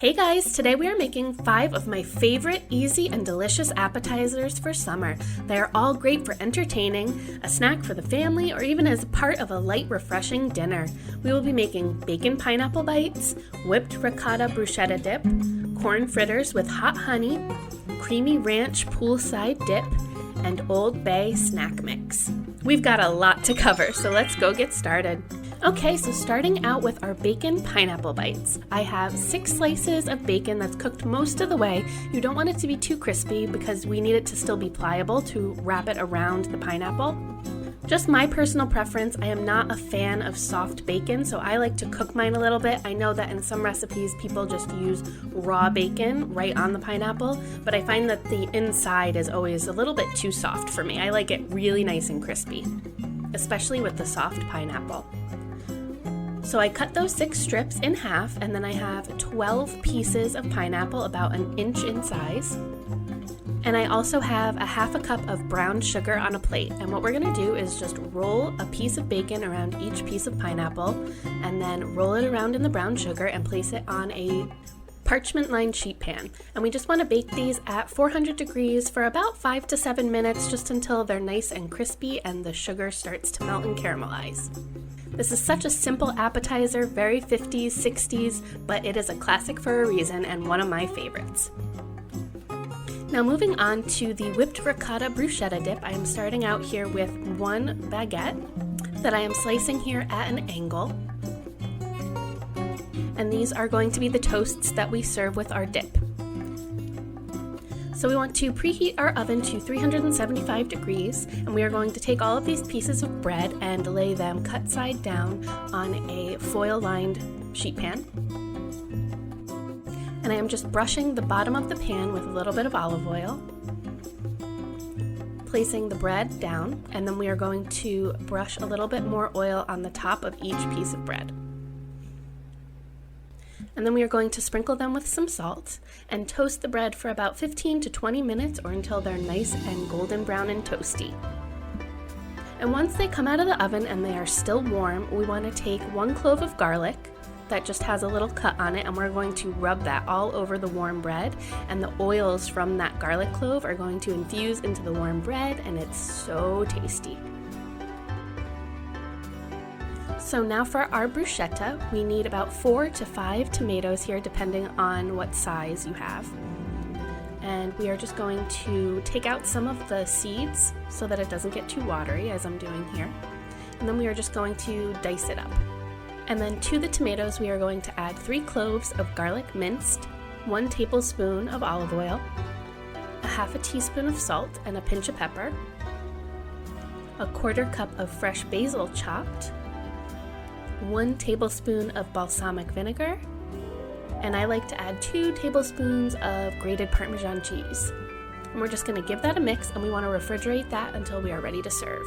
Hey guys, today we are making 5 of my favorite easy and delicious appetizers for summer. They are all great for entertaining, a snack for the family, or even as part of a light, refreshing dinner. We will be making bacon pineapple bites, whipped ricotta bruschetta dip, corn fritters with hot honey, creamy ranch poolside dip, and Old Bay snack mix. We've got a lot to cover, so let's go get started. Okay, so starting out with our bacon pineapple bites. I have 6 slices of bacon that's cooked most of the way. You don't want it to be too crispy because we need it to still be pliable to wrap it around the pineapple. Just my personal preference, I am not a fan of soft bacon, so I like to cook mine a little bit. I know that in some recipes people just use raw bacon right on the pineapple, but I find that the inside is always a little bit too soft for me. I like it really nice and crispy, especially with the soft pineapple. So I cut those 6 strips in half, and then I have 12 pieces of pineapple about an inch in size. And I also have a half a cup of brown sugar on a plate. And what we're gonna do is just roll a piece of bacon around each piece of pineapple, and then roll it around in the brown sugar and place it on a parchment-lined sheet pan. And we just wanna bake these at 400 degrees for about 5 to 7 minutes, just until they're nice and crispy and the sugar starts to melt and caramelize. This is such a simple appetizer, very 50s, 60s, but it is a classic for a reason and one of my favorites. Now moving on to the whipped ricotta bruschetta dip, I am starting out here with 1 baguette that I am slicing here at an angle. And these are going to be the toasts that we serve with our dip. So we want to preheat our oven to 375 degrees, and we are going to take all of these pieces of bread and lay them cut side down on a foil-lined sheet pan. And I am just brushing the bottom of the pan with a little bit of olive oil, placing the bread down, and then we are going to brush a little bit more oil on the top of each piece of bread. And then we are going to sprinkle them with some salt and toast the bread for about 15 to 20 minutes or until they're nice and golden brown and toasty. And once they come out of the oven and they are still warm, we want to take 1 clove of garlic that just has a little cut on it, and we're going to rub that all over the warm bread, and the oils from that garlic clove are going to infuse into the warm bread, and it's so tasty. So now for our bruschetta, we need about 4 to 5 tomatoes here, depending on what size you have. And we are just going to take out some of the seeds so that it doesn't get too watery, as I'm doing here. And then we are just going to dice it up. And then to the tomatoes, we are going to add 3 cloves of garlic minced, 1 tablespoon of olive oil, a half a teaspoon of salt and a pinch of pepper, a 1/4 cup of fresh basil chopped, 1 tablespoon of balsamic vinegar, and I like to add 2 tablespoons of grated Parmesan cheese. And we're just going to give that a mix, and we want to refrigerate that until we are ready to serve.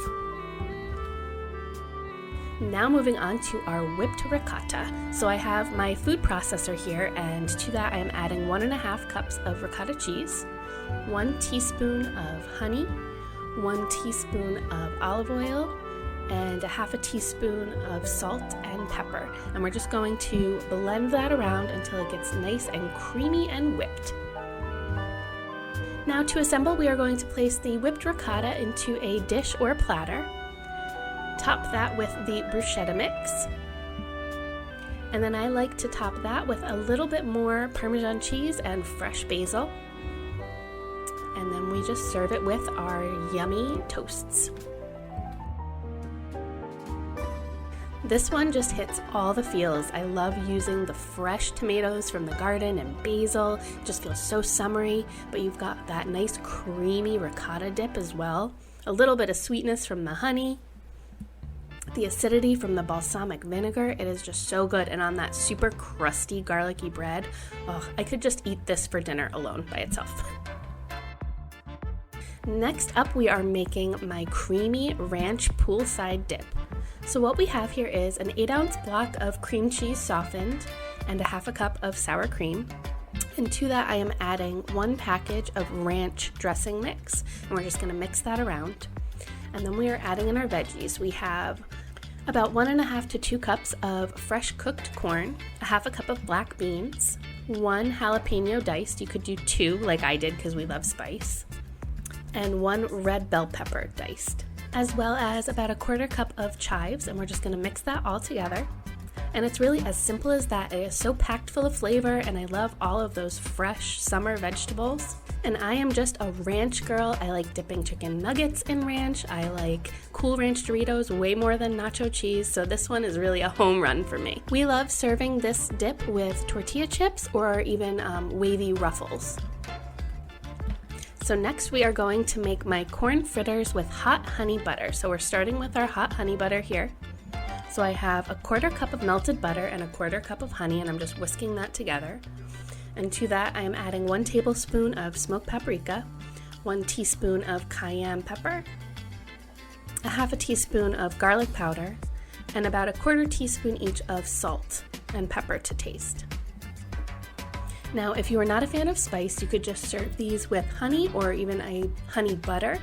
Now moving on to our whipped ricotta. So I have my food processor here, and to that I am adding 1½ cups of ricotta cheese, 1 teaspoon of honey, 1 teaspoon of olive oil, and a half a teaspoon of salt and pepper. And we're just going to blend that around until it gets nice and creamy and whipped. Now to assemble, we are going to place the whipped ricotta into a dish or platter. Top that with the bruschetta mix. And then I like to top that with a little bit more Parmesan cheese and fresh basil. And then we just serve it with our yummy toasts. This one just hits all the feels. I love using the fresh tomatoes from the garden and basil. It just feels so summery, but you've got that nice creamy ricotta dip as well. A little bit of sweetness from the honey, the acidity from the balsamic vinegar. It is just so good, and on that super crusty garlicky bread, oh, I could just eat this for dinner alone by itself. Next up, we are making my creamy ranch poolside dip. So what we have here is an 8-ounce block of cream cheese softened and a half a cup of sour cream. And to that I am adding 1 package of ranch dressing mix, and we're just going to mix that around. And then we are adding in our veggies. We have about 1½ to 2 cups of fresh cooked corn, a half a cup of black beans, 1 jalapeno diced, you could do 2 like I did because we love spice, and 1 red bell pepper diced, as well as about a 1/4 cup of chives, and we're just going to mix that all together. And it's really as simple as that. It is so packed full of flavor, and I love all of those fresh summer vegetables. And I am just a ranch girl. I like dipping chicken nuggets in ranch. I like Cool Ranch Doritos way more than nacho cheese, so this one is really a home run for me. We love serving this dip with tortilla chips or even wavy ruffles. So next we are going to make my corn fritters with hot honey butter. So we're starting with our hot honey butter here. So I have a 1/4 cup of melted butter and a 1/4 cup of honey, and I'm just whisking that together. And to that I am adding 1 tablespoon of smoked paprika, 1 teaspoon of cayenne pepper, a 1/2 teaspoon of garlic powder, and about a 1/4 teaspoon each of salt and pepper to taste. Now, if you are not a fan of spice, you could just serve these with honey or even a honey butter,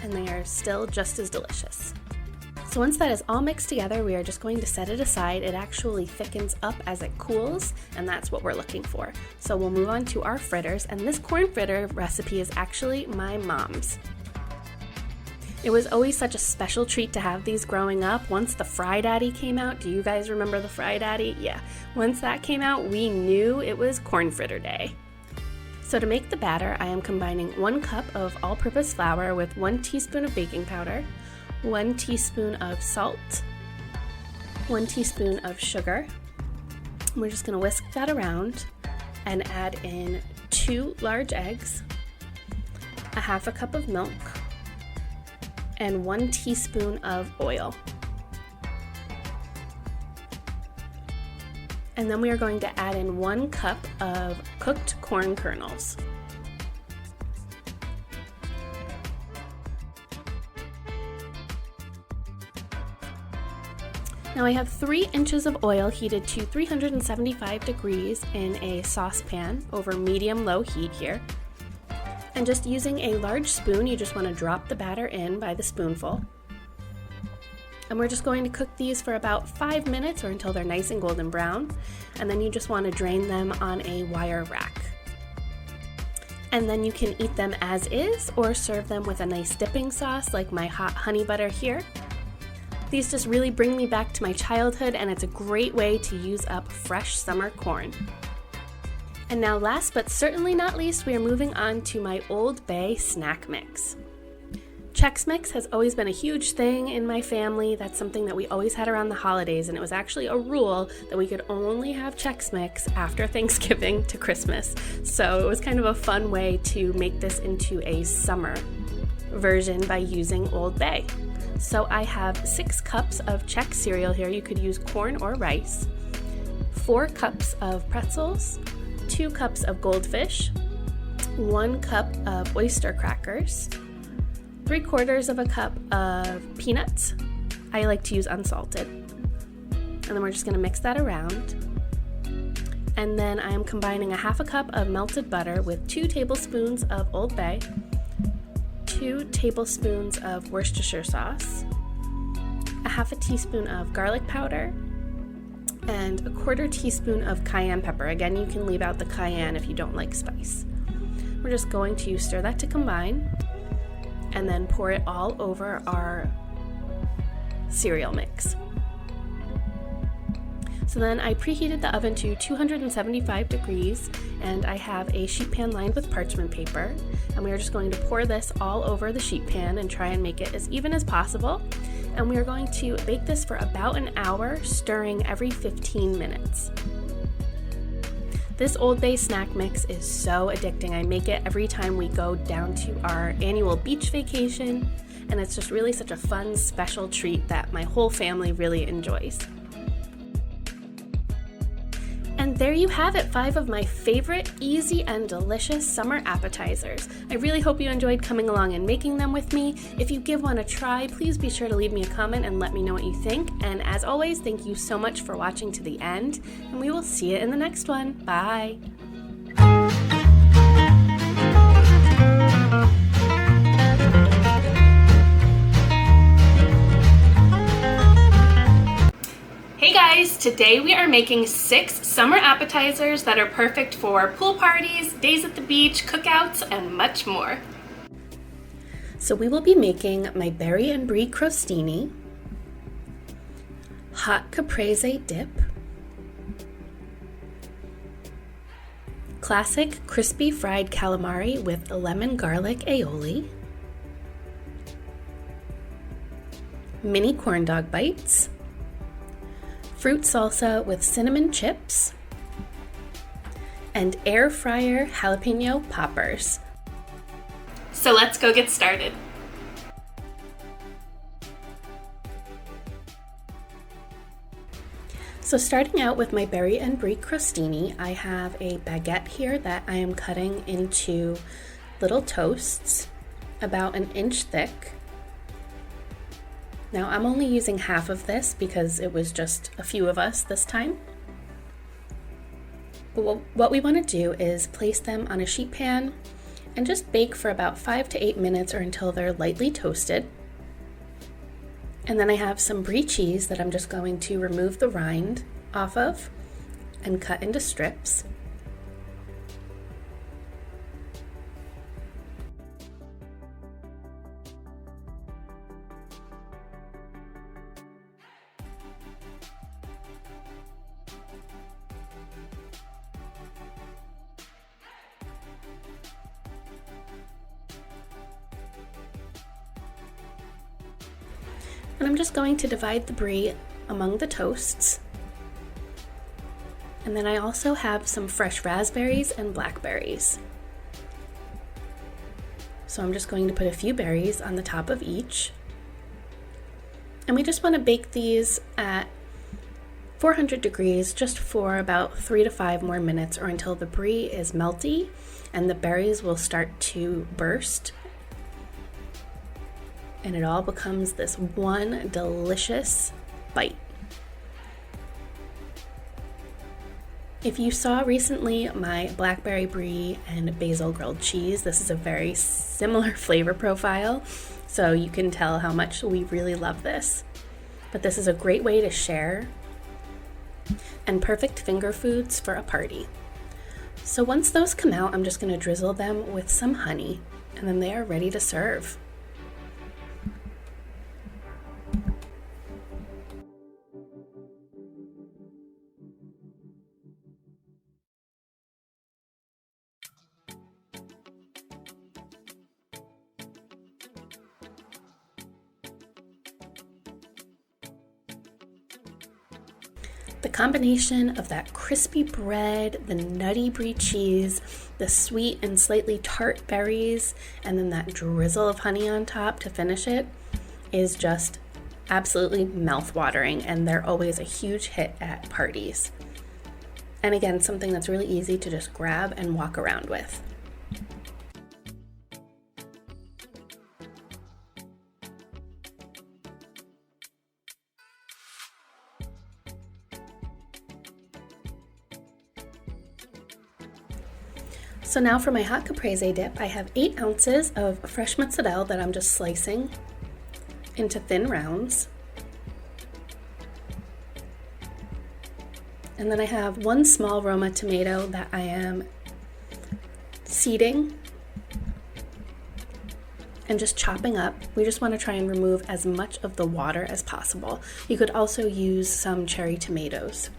and they are still just as delicious. So once that is all mixed together, we are just going to set it aside. It actually thickens up as it cools, and that's what we're looking for. So we'll move on to our fritters, and this corn fritter recipe is actually my mom's. It was always such a special treat to have these growing up. Once the Fry Daddy came out, do you guys remember the Fry Daddy? Yeah, once that came out, we knew it was corn fritter day. So to make the batter, I am combining 1 cup of all-purpose flour with 1 teaspoon of baking powder, 1 teaspoon of salt, 1 teaspoon of sugar. We're just going to whisk that around and add in 2 large eggs, a 1/2 cup of milk, and 1 teaspoon of oil. And then we are going to add in 1 cup of cooked corn kernels. Now I have 3 inches of oil heated to 375 degrees in a saucepan over medium-low heat here. And just using a large spoon, you just want to drop the batter in by the spoonful. And we're just going to cook these for about 5 minutes or until they're nice and golden brown. And then you just want to drain them on a wire rack. And then you can eat them as is or serve them with a nice dipping sauce like my hot honey butter here. These just really bring me back to my childhood, and it's a great way to use up fresh summer corn. And now last but certainly not least, we are moving on to my Old Bay snack mix. Chex Mix has always been a huge thing in my family. That's something that we always had around the holidays, and it was actually a rule that we could only have Chex Mix after Thanksgiving to Christmas. So it was kind of a fun way to make this into a summer version by using Old Bay. So I have 6 cups of Chex cereal here. You could use corn or rice, 4 cups of pretzels, 2 cups of goldfish, 1 cup of oyster crackers, 3/4 of a cup of peanuts. I like to use unsalted. And then we're just going to mix that around. And then I am combining a 1/2 cup of melted butter with 2 tablespoons of Old Bay, 2 tablespoons of Worcestershire sauce, a 1/2 teaspoon of garlic powder, and a 1/4 teaspoon of cayenne pepper. Again, you can leave out the cayenne if you don't like spice. We're just going to stir that to combine and then pour it all over our cereal mix. So then I preheated the oven to 275 degrees, and I have a sheet pan lined with parchment paper, and we are just going to pour this all over the sheet pan and try and make it as even as possible. And we are going to bake this for about an hour, stirring every 15 minutes. This Old Bay snack mix is so addicting. I make it every time we go down to our annual beach vacation, and it's just really such a fun, special treat that my whole family really enjoys. And there you have it, 5 of my favorite easy and delicious summer appetizers. I really hope you enjoyed coming along and making them with me. If you give one a try, please be sure to leave me a comment and let me know what you think. And as always, thank you so much for watching to the end, and we will see you in the next one. Bye! Hey guys! guys! Today we are making 6 summer appetizers that are perfect for pool parties, days at the beach, cookouts, and much more. So we will be making my berry and brie crostini, hot caprese dip, classic crispy fried calamari with lemon garlic aioli, mini corn dog bites, fruit salsa with cinnamon chips, and air fryer jalapeno poppers. So let's go get started. So starting out with my berry and brie crostini, I have a baguette here that I am cutting into little toasts, about an inch thick. Now I'm only using half of this because it was just a few of us this time. But what we want to do is place them on a sheet pan and just bake for about 5 to 8 minutes or until they're lightly toasted. And then I have some brie cheese that I'm just going to remove the rind off of and cut into strips. And I'm just going to divide the brie among the toasts. And then I also have some fresh raspberries and blackberries. So I'm just going to put a few berries on the top of each. And we just want to bake these at 400 degrees just for about 3 to 5 more minutes or until the brie is melty and the berries will start to burst. And it all becomes this one delicious bite. If you saw recently my blackberry brie and basil grilled cheese, this is a very similar flavor profile, so you can tell how much we really love this. But this is a great way to share and perfect finger foods for a party. So once those come out, I'm just going to drizzle them with some honey, and then they are ready to serve. The combination of that crispy bread, the nutty brie cheese, the sweet and slightly tart berries, and then that drizzle of honey on top to finish it is just absolutely mouth-watering, and they're always a huge hit at parties. And again, something that's really easy to just grab and walk around with. So now for my hot caprese dip, I have 8 ounces of fresh mozzarella that I'm just slicing into thin rounds. And then I have 1 small Roma tomato that I am seeding and just chopping up. We just want to try and remove as much of the water as possible. You could also use some cherry tomatoes.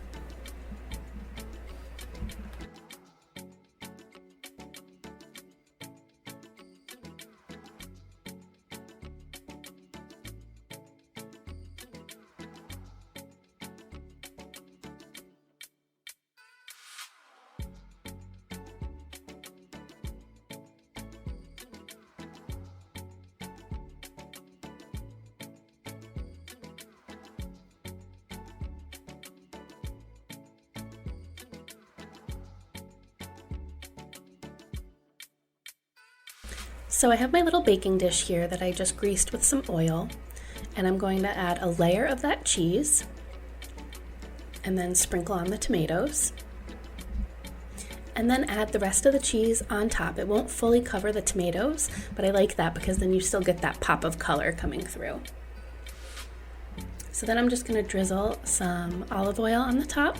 So I have my little baking dish here that I just greased with some oil, and I'm going to add a layer of that cheese and then sprinkle on the tomatoes. And then add the rest of the cheese on top. It won't fully cover the tomatoes, but I like that because then you still get that pop of color coming through. So then I'm just going to drizzle some olive oil on the top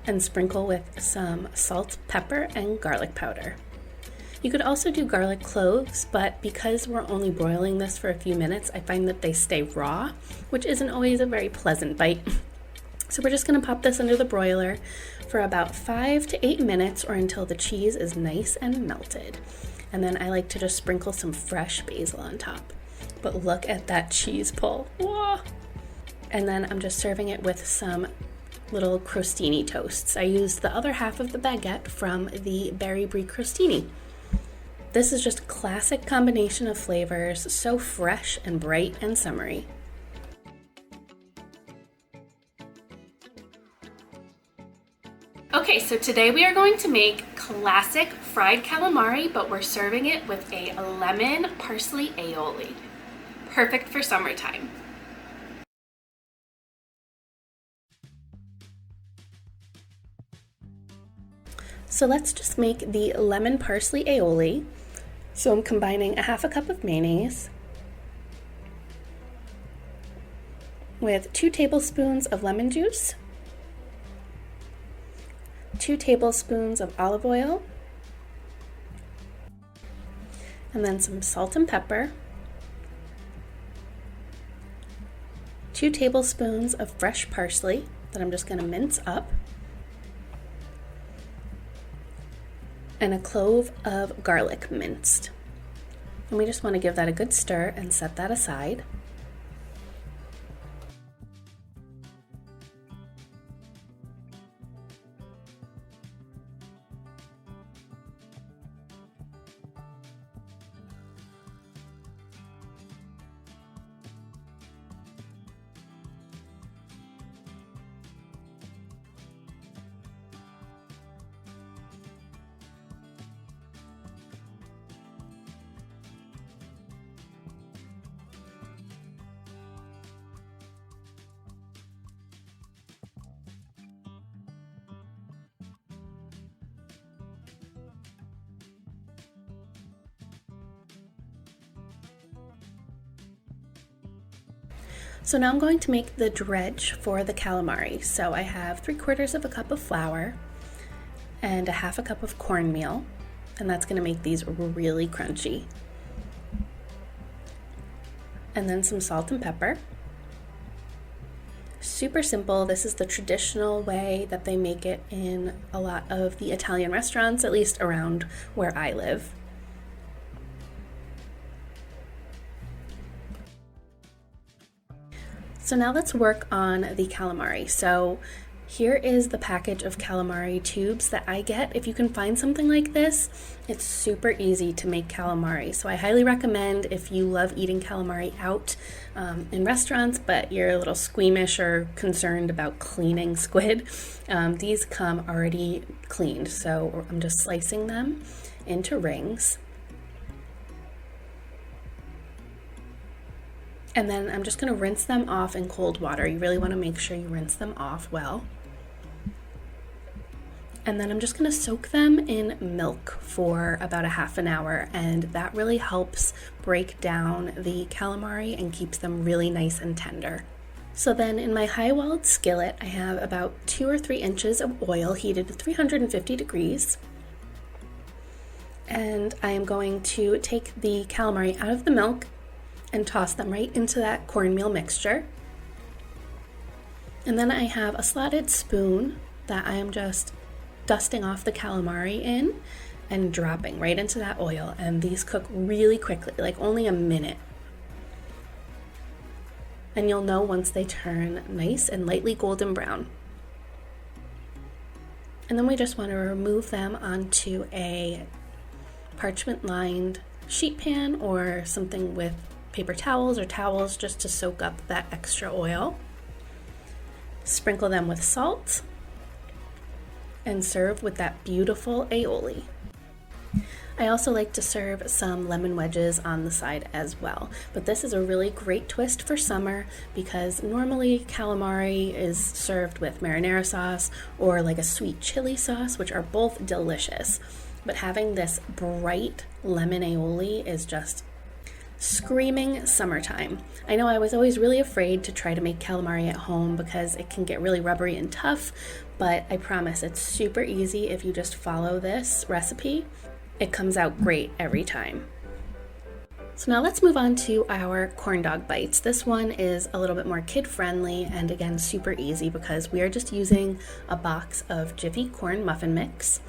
and sprinkle with some salt, pepper, and garlic powder. You could also do garlic cloves, but because we're only broiling this for a few minutes, I find that they stay raw, which isn't always a very pleasant bite. So we're just going to pop this under the broiler for about 5 to 8 minutes or until the cheese is nice and melted. And then I like to just sprinkle some fresh basil on top. But look at that cheese pull. Whoa! And then I'm just serving it with some little crostini toasts. I used the other half of the baguette from the Berry Brie crostini. This is just a classic combination of flavors, so fresh and bright and summery. Okay, so today we are going to make classic fried calamari, but we're serving it with a lemon parsley aioli. Perfect for summertime. So let's just make the lemon parsley aioli. So I'm combining a half a cup of mayonnaise with 2 tablespoons of lemon juice, 2 tablespoons of olive oil, and then some salt and pepper, 2 tablespoons of fresh parsley that I'm just going to mince up, and a clove of garlic minced. And we just want to give that a good stir and set that aside. So now I'm going to make the dredge for the calamari. So I have 3/4 of a cup of flour and a half a cup of cornmeal, and that's going to make these really crunchy. And then some salt and pepper. Super simple. This is the traditional way that they make it in a lot of the Italian restaurants, at least around where I live. So now let's work on the calamari. So here is the package of calamari tubes that I get. If you can find something like this, it's super easy to make calamari. So I highly recommend, if you love eating calamari out in restaurants, but you're a little squeamish or concerned about cleaning squid, these come already cleaned. So I'm just slicing them into rings. And then I'm just going to rinse them off in cold water. You really want to make sure you rinse them off well. And then I'm just going to soak them in milk for about a half an hour, and that really helps break down the calamari and keeps them really nice and tender. So then in my high-walled skillet, I have about 2 or 3 inches of oil heated to 350 degrees. And I am going to take the calamari out of the milk and toss them right into that cornmeal mixture. And then I have a slotted spoon that I am just dusting off the calamari in and dropping right into that oil. And these cook really quickly, like only a minute. And you'll know once they turn nice and lightly golden brown. And then we just want to remove them onto a parchment-lined sheet pan or something with paper towels or towels just to soak up that extra oil. Sprinkle them with salt and serve with that beautiful aioli. I also like to serve some lemon wedges on the side as well, but this is a really great twist for summer because normally calamari is served with marinara sauce or like a sweet chili sauce, which are both delicious, but having this bright lemon aioli is just screaming summertime. I know I was always really afraid to try to make calamari at home because it can get really rubbery and tough, but I promise it's super easy if you just follow this recipe. It comes out great every time. So now let's move on to our corn dog bites. This one is a little bit more kid-friendly and again super easy because we are just using a box of Jiffy corn muffin mix.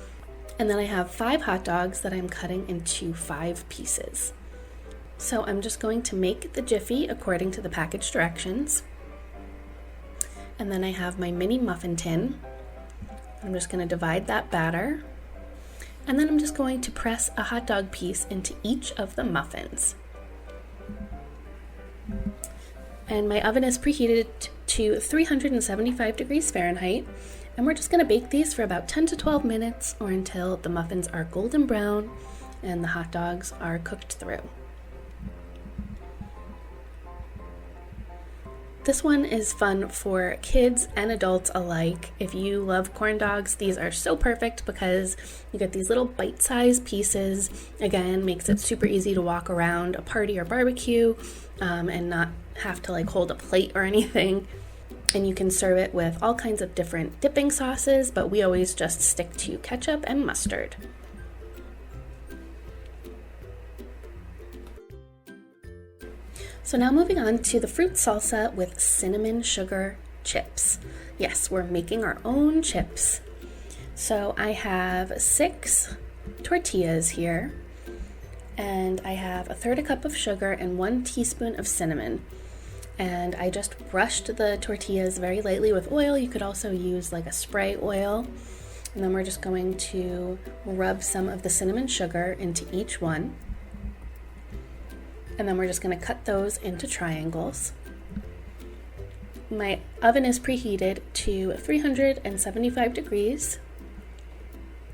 And then I have 5 hot dogs that I'm cutting into 5 pieces. So I'm just going to make the Jiffy according to the package directions. And then I have my mini muffin tin. I'm just going to divide that batter. And then I'm just going to press a hot dog piece into each of the muffins. And my oven is preheated to 375 degrees Fahrenheit. And we're just going to bake these for about 10 to 12 minutes or until the muffins are golden brown and the hot dogs are cooked through. This one is fun for kids and adults alike. If you love corn dogs, these are so perfect because you get these little bite-sized pieces. Again, makes it super easy to walk around a party or barbecue and not have to like hold a plate or anything. And you can serve it with all kinds of different dipping sauces, but we always just stick to ketchup and mustard. So now moving on to the fruit salsa with cinnamon sugar chips. Yes, we're making our own chips. So I have 6 tortillas here, and I have 1/3 cup of sugar and 1 teaspoon of cinnamon. And I just brushed the tortillas very lightly with oil. You could also use like a spray oil. And then we're just going to rub some of the cinnamon sugar into each one. And then we're just going to cut those into triangles. My oven is preheated to 375 degrees.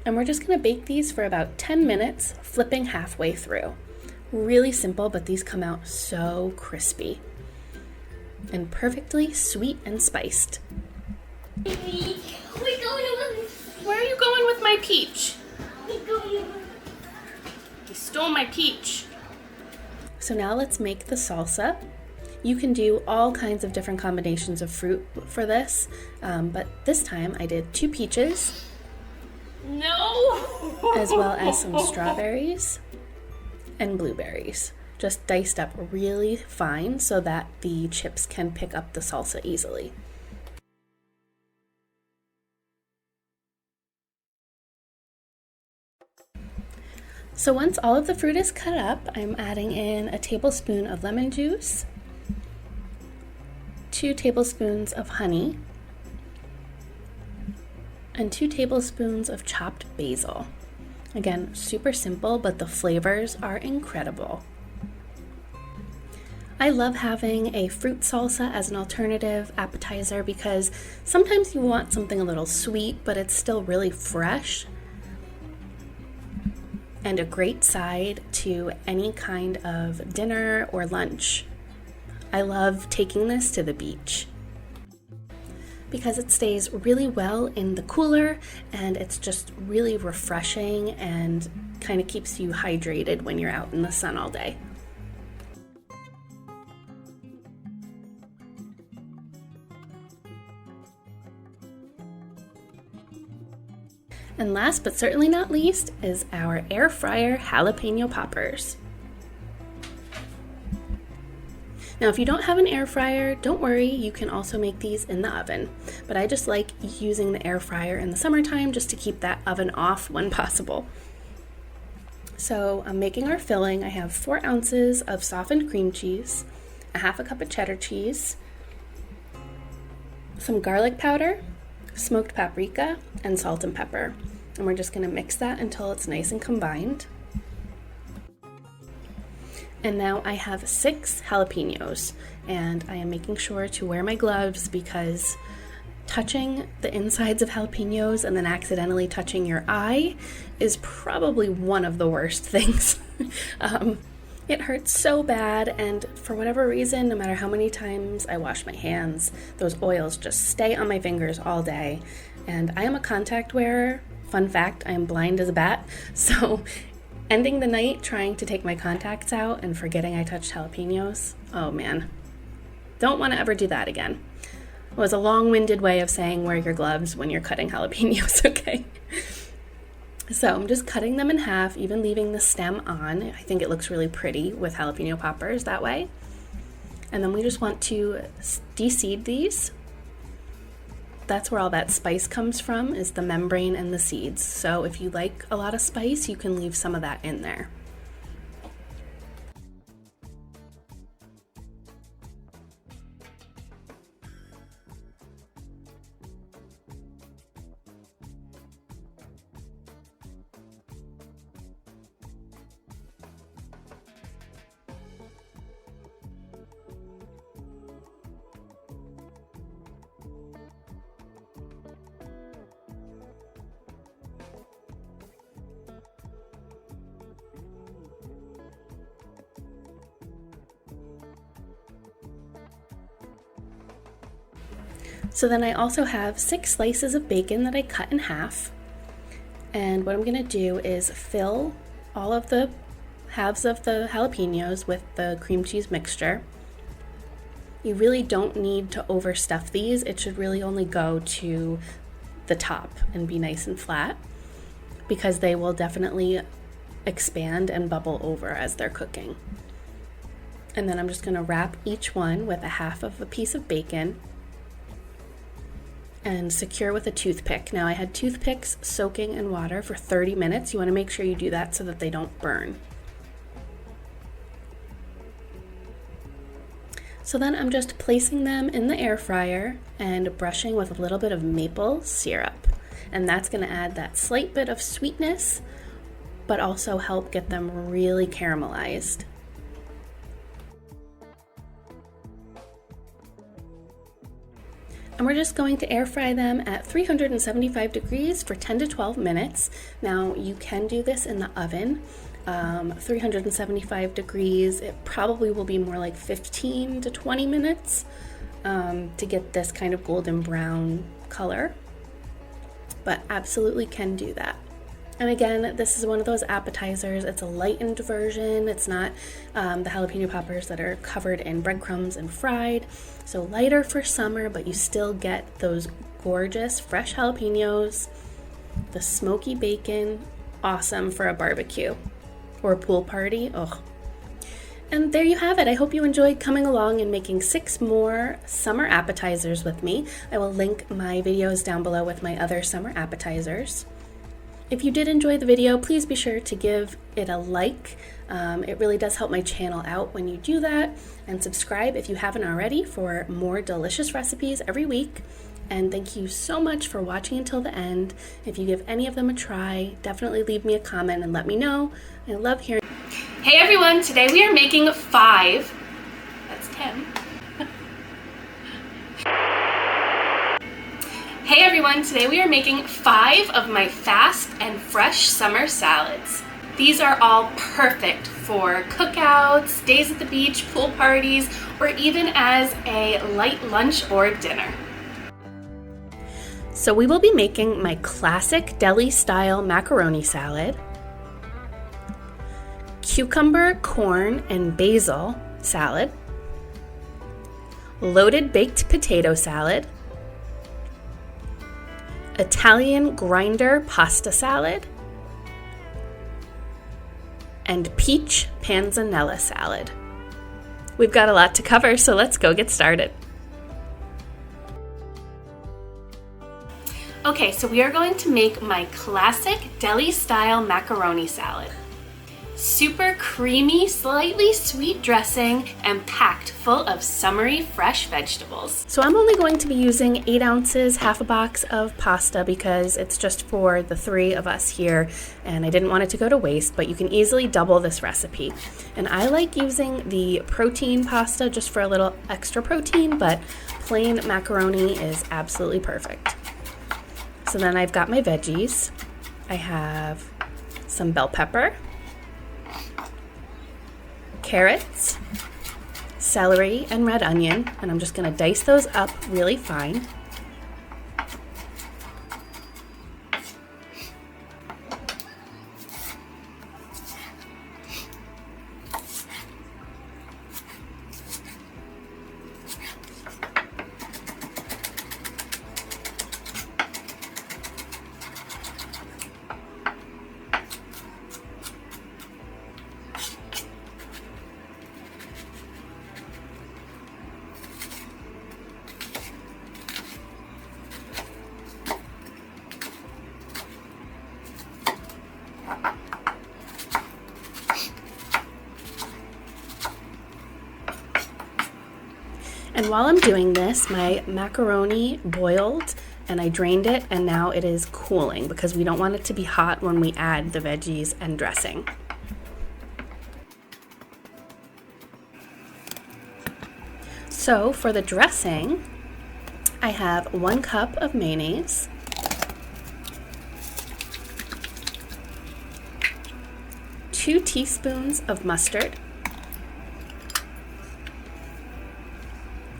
And we're just going to bake these for about 10 minutes, flipping halfway through. Really simple, but these come out so crispy and perfectly sweet and spiced. Where Where are you going with my peach? You stole my peach. So now let's make the salsa. You can do all kinds of different combinations of fruit for this, but this time I did 2 peaches. No! As well as some strawberries and blueberries. Just diced up really fine so that the chips can pick up the salsa easily. So once all of the fruit is cut up, I'm adding in a tablespoon of lemon juice, 2 tablespoons of honey, and 2 tablespoons of chopped basil. Again, super simple, but the flavors are incredible. I love having a fruit salsa as an alternative appetizer because sometimes you want something a little sweet, but it's still really fresh. And a great side to any kind of dinner or lunch. I love taking this to the beach because it stays really well in the cooler and it's just really refreshing and kind of keeps you hydrated when you're out in the sun all day. And last but certainly not least is our air fryer jalapeno poppers. Now, if you don't have an air fryer, don't worry, you can also make these in the oven. But I just like using the air fryer in the summertime just to keep that oven off when possible. So I'm making our filling. I have 4 ounces of softened cream cheese, a 1/2 cup of cheddar cheese, some garlic powder, smoked paprika, and salt and pepper. And we're just going to mix that until it's nice and combined. And now I have 6 jalapenos, and I am making sure to wear my gloves because touching the insides of jalapenos and then accidentally touching your eye is probably one of the worst things. It hurts so bad, and for whatever reason, no matter how many times I wash my hands, those oils just stay on my fingers all day. And I am a contact wearer. Fun fact, I am blind as a bat, so Ending the night trying to take my contacts out and forgetting I touched jalapenos. Oh man. Don't want to ever do that again. It was a long-winded way of saying wear your gloves when you're cutting jalapenos, okay? So I'm just cutting them in half, even leaving the stem on. I think it looks really pretty with jalapeno poppers that way. And then we just want to de-seed these. That's where all that spice comes from, is the membrane and the seeds. So if you like a lot of spice, you can leave some of that in there. So then I also have 6 slices of bacon that I cut in half. And what I'm going to do is fill all of the halves of the jalapenos with the cream cheese mixture. You really don't need to overstuff these. It should really only go to the top and be nice and flat, because they will definitely expand and bubble over as they're cooking. And then I'm just going to wrap each one with a half of a piece of bacon and secure with a toothpick. Now I had toothpicks soaking in water for 30 minutes. You want to make sure you do that so that they don't burn. So then I'm just placing them in the air fryer and brushing with a little bit of maple syrup. And that's going to add that slight bit of sweetness, but also help get them really caramelized. And we're just going to air fry them at 375 degrees for 10 to 12 minutes. Now you can do this in the oven. 375 degrees, it probably will be more like 15 to 20 minutes to get this kind of golden brown color. But absolutely can do that. And again, this is one of those appetizers. It's a lightened version. It's not the jalapeno poppers that are covered in breadcrumbs and fried. So lighter for summer, but you still get those gorgeous fresh jalapenos, the smoky bacon, awesome for a barbecue or a pool party. Oh. And there you have it. I hope you enjoyed coming along and making 6 more summer appetizers with me. I will link my videos down below with my other summer appetizers. If you did enjoy the video, please be sure to give it a like. It really does help my channel out when you do that. And subscribe if you haven't already for more delicious recipes every week. And thank you so much for watching until the end. If you give any of them a try, definitely leave me a comment and let me know. I love hearing. Hey everyone, today we are making 5. That's 10. Hey everyone, today we are making 5 of my fast and fresh summer salads. These are all perfect for cookouts, days at the beach, pool parties, or even as a light lunch or dinner. So we will be making my classic deli style macaroni salad, cucumber, corn, and basil salad, loaded baked potato salad, Italian grinder pasta salad, and peach panzanella salad. We've got a lot to cover, so let's go get started. Okay, so we are going to make my classic deli style macaroni salad. Super creamy, slightly sweet dressing, and packed full of summery fresh vegetables. So I'm only going to be using 8 ounces, half a box of pasta because it's just for the 3 of us here and I didn't want it to go to waste, but you can easily double this recipe. And I like using the protein pasta just for a little extra protein, but plain macaroni is absolutely perfect. So then I've got my veggies. I have some bell pepper, carrots, celery, and red onion, and I'm just going to dice those up really fine. And while I'm doing this, my macaroni boiled and I drained it, and now it is cooling because we don't want it to be hot when we add the veggies and dressing. So for the dressing, I have 1 cup of mayonnaise, 2 teaspoons of mustard,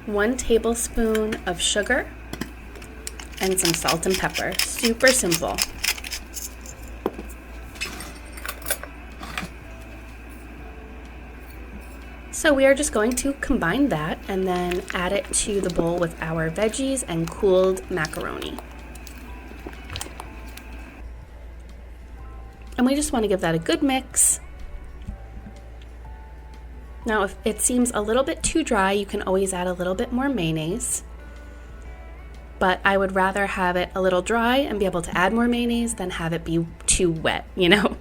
1 tablespoon of sugar, and some salt and pepper. Super simple. So we are just going to combine that and then add it to the bowl with our veggies and cooled macaroni. And we just want to give that a good mix. Now, if it seems a little bit too dry, you can always add a little bit more mayonnaise. But I would rather have it a little dry and be able to add more mayonnaise than have it be too wet, you know?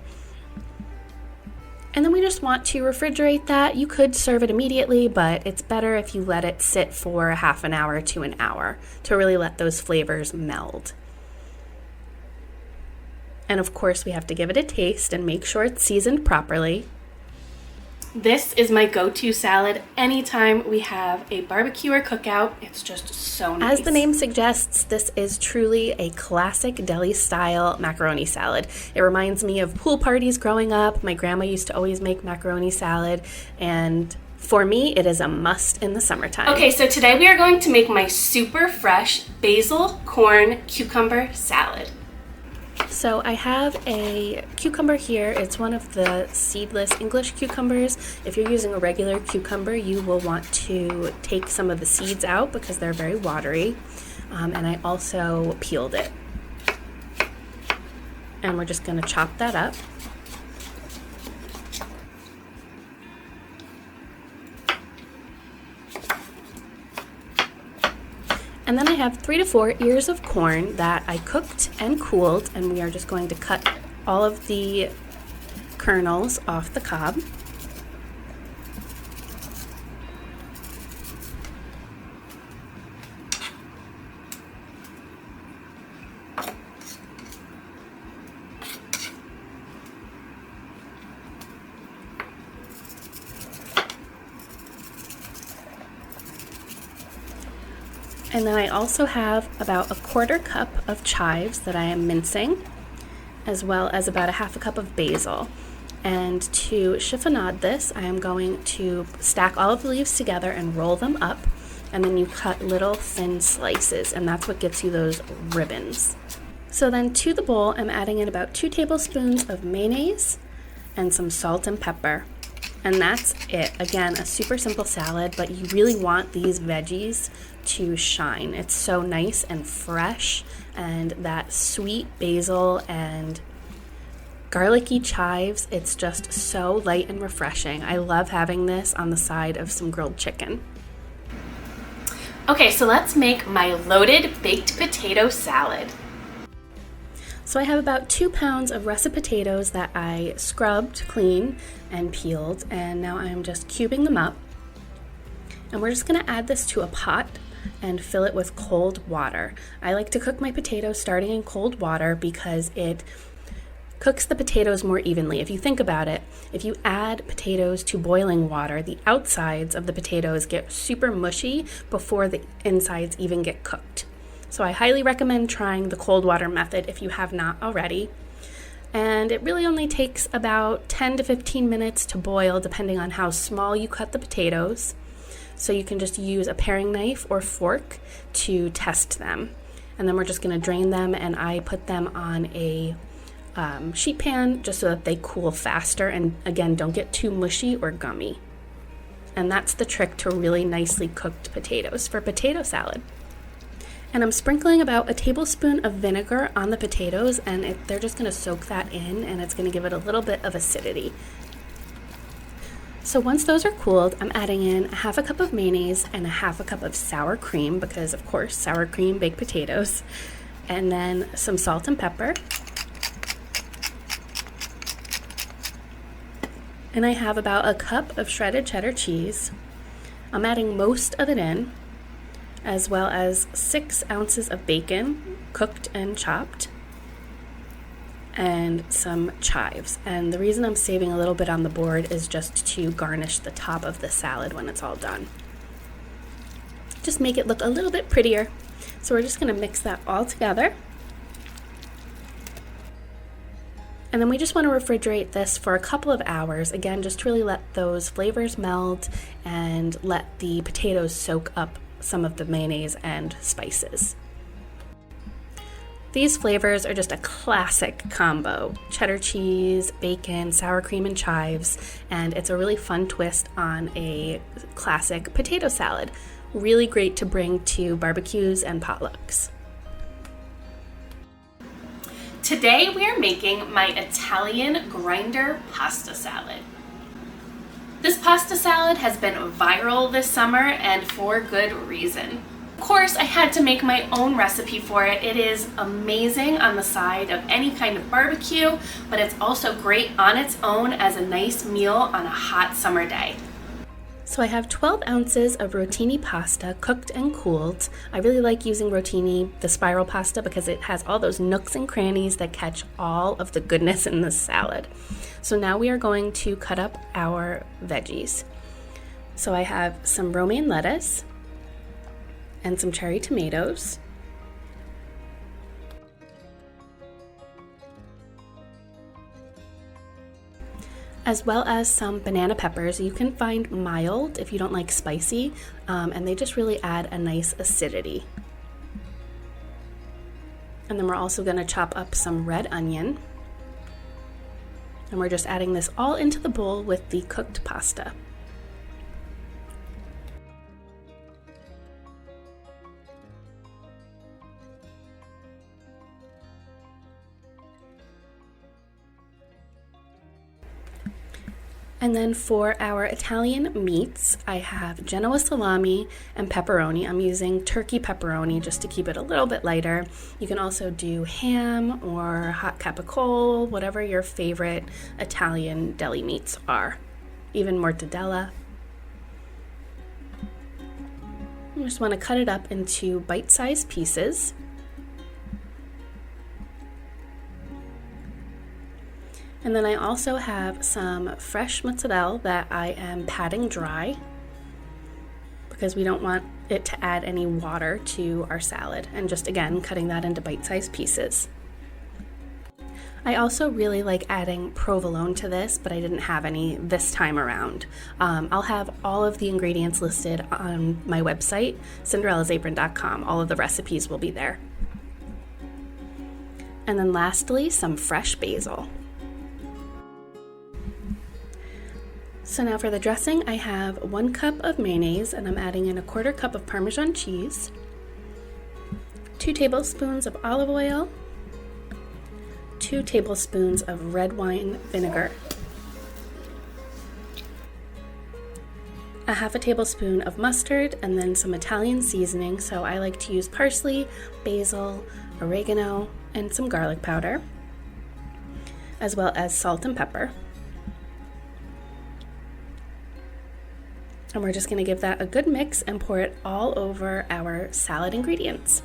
And then we just want to refrigerate that. You could serve it immediately, but it's better if you let it sit for half an hour to an hour to really let those flavors meld. And of course, we have to give it a taste and make sure it's seasoned properly. This is my go-to salad anytime we have a barbecue or cookout. It's just so nice. As the name suggests, this is truly a classic deli-style macaroni salad. It reminds me of pool parties growing up. My grandma used to always make macaroni salad, and for me, it is a must in the summertime. Okay, so today we are going to make my super fresh basil, corn, cucumber salad. So I have a cucumber here. It's one of the seedless English cucumbers. If you're using a regular cucumber, you will want to take some of the seeds out because they're very watery. And I also peeled it. And we're just going to chop that up. And then I have 3 to 4 ears of corn that I cooked and cooled, and we are just going to cut all of the kernels off the cob. And then I also have about 1/4 cup of chives that I am mincing, as well as about 1/2 cup of basil. And to chiffonade this, I am going to stack all of the leaves together and roll them up, and then you cut little thin slices, and that's what gets you those ribbons. So then to the bowl, I'm adding in about 2 tablespoons of mayonnaise and some salt and pepper. And that's it. Again, a super simple salad, but you really want these veggies to shine. It's so nice and fresh, and that sweet basil and garlicky chives, it's just so light and refreshing. I love having this on the side of some grilled chicken. Okay, so let's make my loaded baked potato salad. So I have about 2 pounds of russet potatoes that I scrubbed clean and peeled, and now I'm just cubing them up. And we're just gonna add this to a pot and fill it with cold water. I like to cook my potatoes starting in cold water because it cooks the potatoes more evenly. If you think about it, if you add potatoes to boiling water, the outsides of the potatoes get super mushy before the insides even get cooked. So I highly recommend trying the cold water method if you have not already. And it really only takes about 10 to 15 minutes to boil, depending on how small you cut the potatoes. So you can just use a paring knife or fork to test them. And then we're just going to drain them, and I put them on a sheet pan just so that they cool faster and, again, don't get too mushy or gummy. And that's the trick to really nicely cooked potatoes for potato salad. And I'm sprinkling about 1 tablespoon of vinegar on the potatoes, and they're just going to soak that in, and it's going to give it a little bit of acidity. So once those are cooled, I'm adding in 1/2 cup of mayonnaise and 1/2 cup of sour cream, because of course sour cream baked potatoes, and then some salt and pepper. And I have about 1 cup of shredded cheddar cheese. I'm adding most of it in, as well as 6 ounces of bacon, cooked and chopped, and some chives. And the reason I'm saving a little bit on the board is just to garnish the top of the salad when it's all done. Just make it look a little bit prettier. So we're just going to mix that all together. And then we just want to refrigerate this for a couple of hours. Again, just to really let those flavors meld and let the potatoes soak up some of the mayonnaise and spices. These flavors are just a classic combo: cheddar cheese, bacon, sour cream, and chives, and it's a really fun twist on a classic potato salad. Really great to bring to barbecues and potlucks. Today we are making my Italian grinder pasta salad. This pasta salad has been viral this summer, and for good reason. Of course, I had to make my own recipe for it. It is amazing on the side of any kind of barbecue, but it's also great on its own as a nice meal on a hot summer day. So I have 12 ounces of rotini pasta, cooked and cooled. I really like using rotini, the spiral pasta, because it has all those nooks and crannies that catch all of the goodness in the salad. So now we are going to cut up our veggies. So I have some romaine lettuce and some cherry tomatoes, as well as some banana peppers. You can find mild if you don't like spicy, and they just really add a nice acidity. And then we're also going to chop up some red onion, and we're just adding this all into the bowl with the cooked pasta. And then for our Italian meats, I have Genoa salami and pepperoni. I'm using turkey pepperoni just to keep it a little bit lighter. You can also do ham or hot capicola, whatever your favorite Italian deli meats are. Even mortadella. You just want to cut it up into bite-sized pieces. And then I also have some fresh mozzarella that I am patting dry because we don't want it to add any water to our salad, and just again cutting that into bite-sized pieces. I also really like adding provolone to this, but I didn't have any this time around. I'll have all of the ingredients listed on my website, cinderellasapron.com. All of the recipes will be there. And then lastly, some fresh basil. So now for the dressing, I have 1 cup of mayonnaise, and I'm adding in a 1/4 cup of Parmesan cheese, 2 tablespoons of olive oil, 2 tablespoons of red wine vinegar, a 1/2 tablespoon of mustard, and then some Italian seasoning. So I like to use parsley, basil, oregano, and some garlic powder, as well as salt and pepper. And we're just going to give that a good mix and pour it all over our salad ingredients.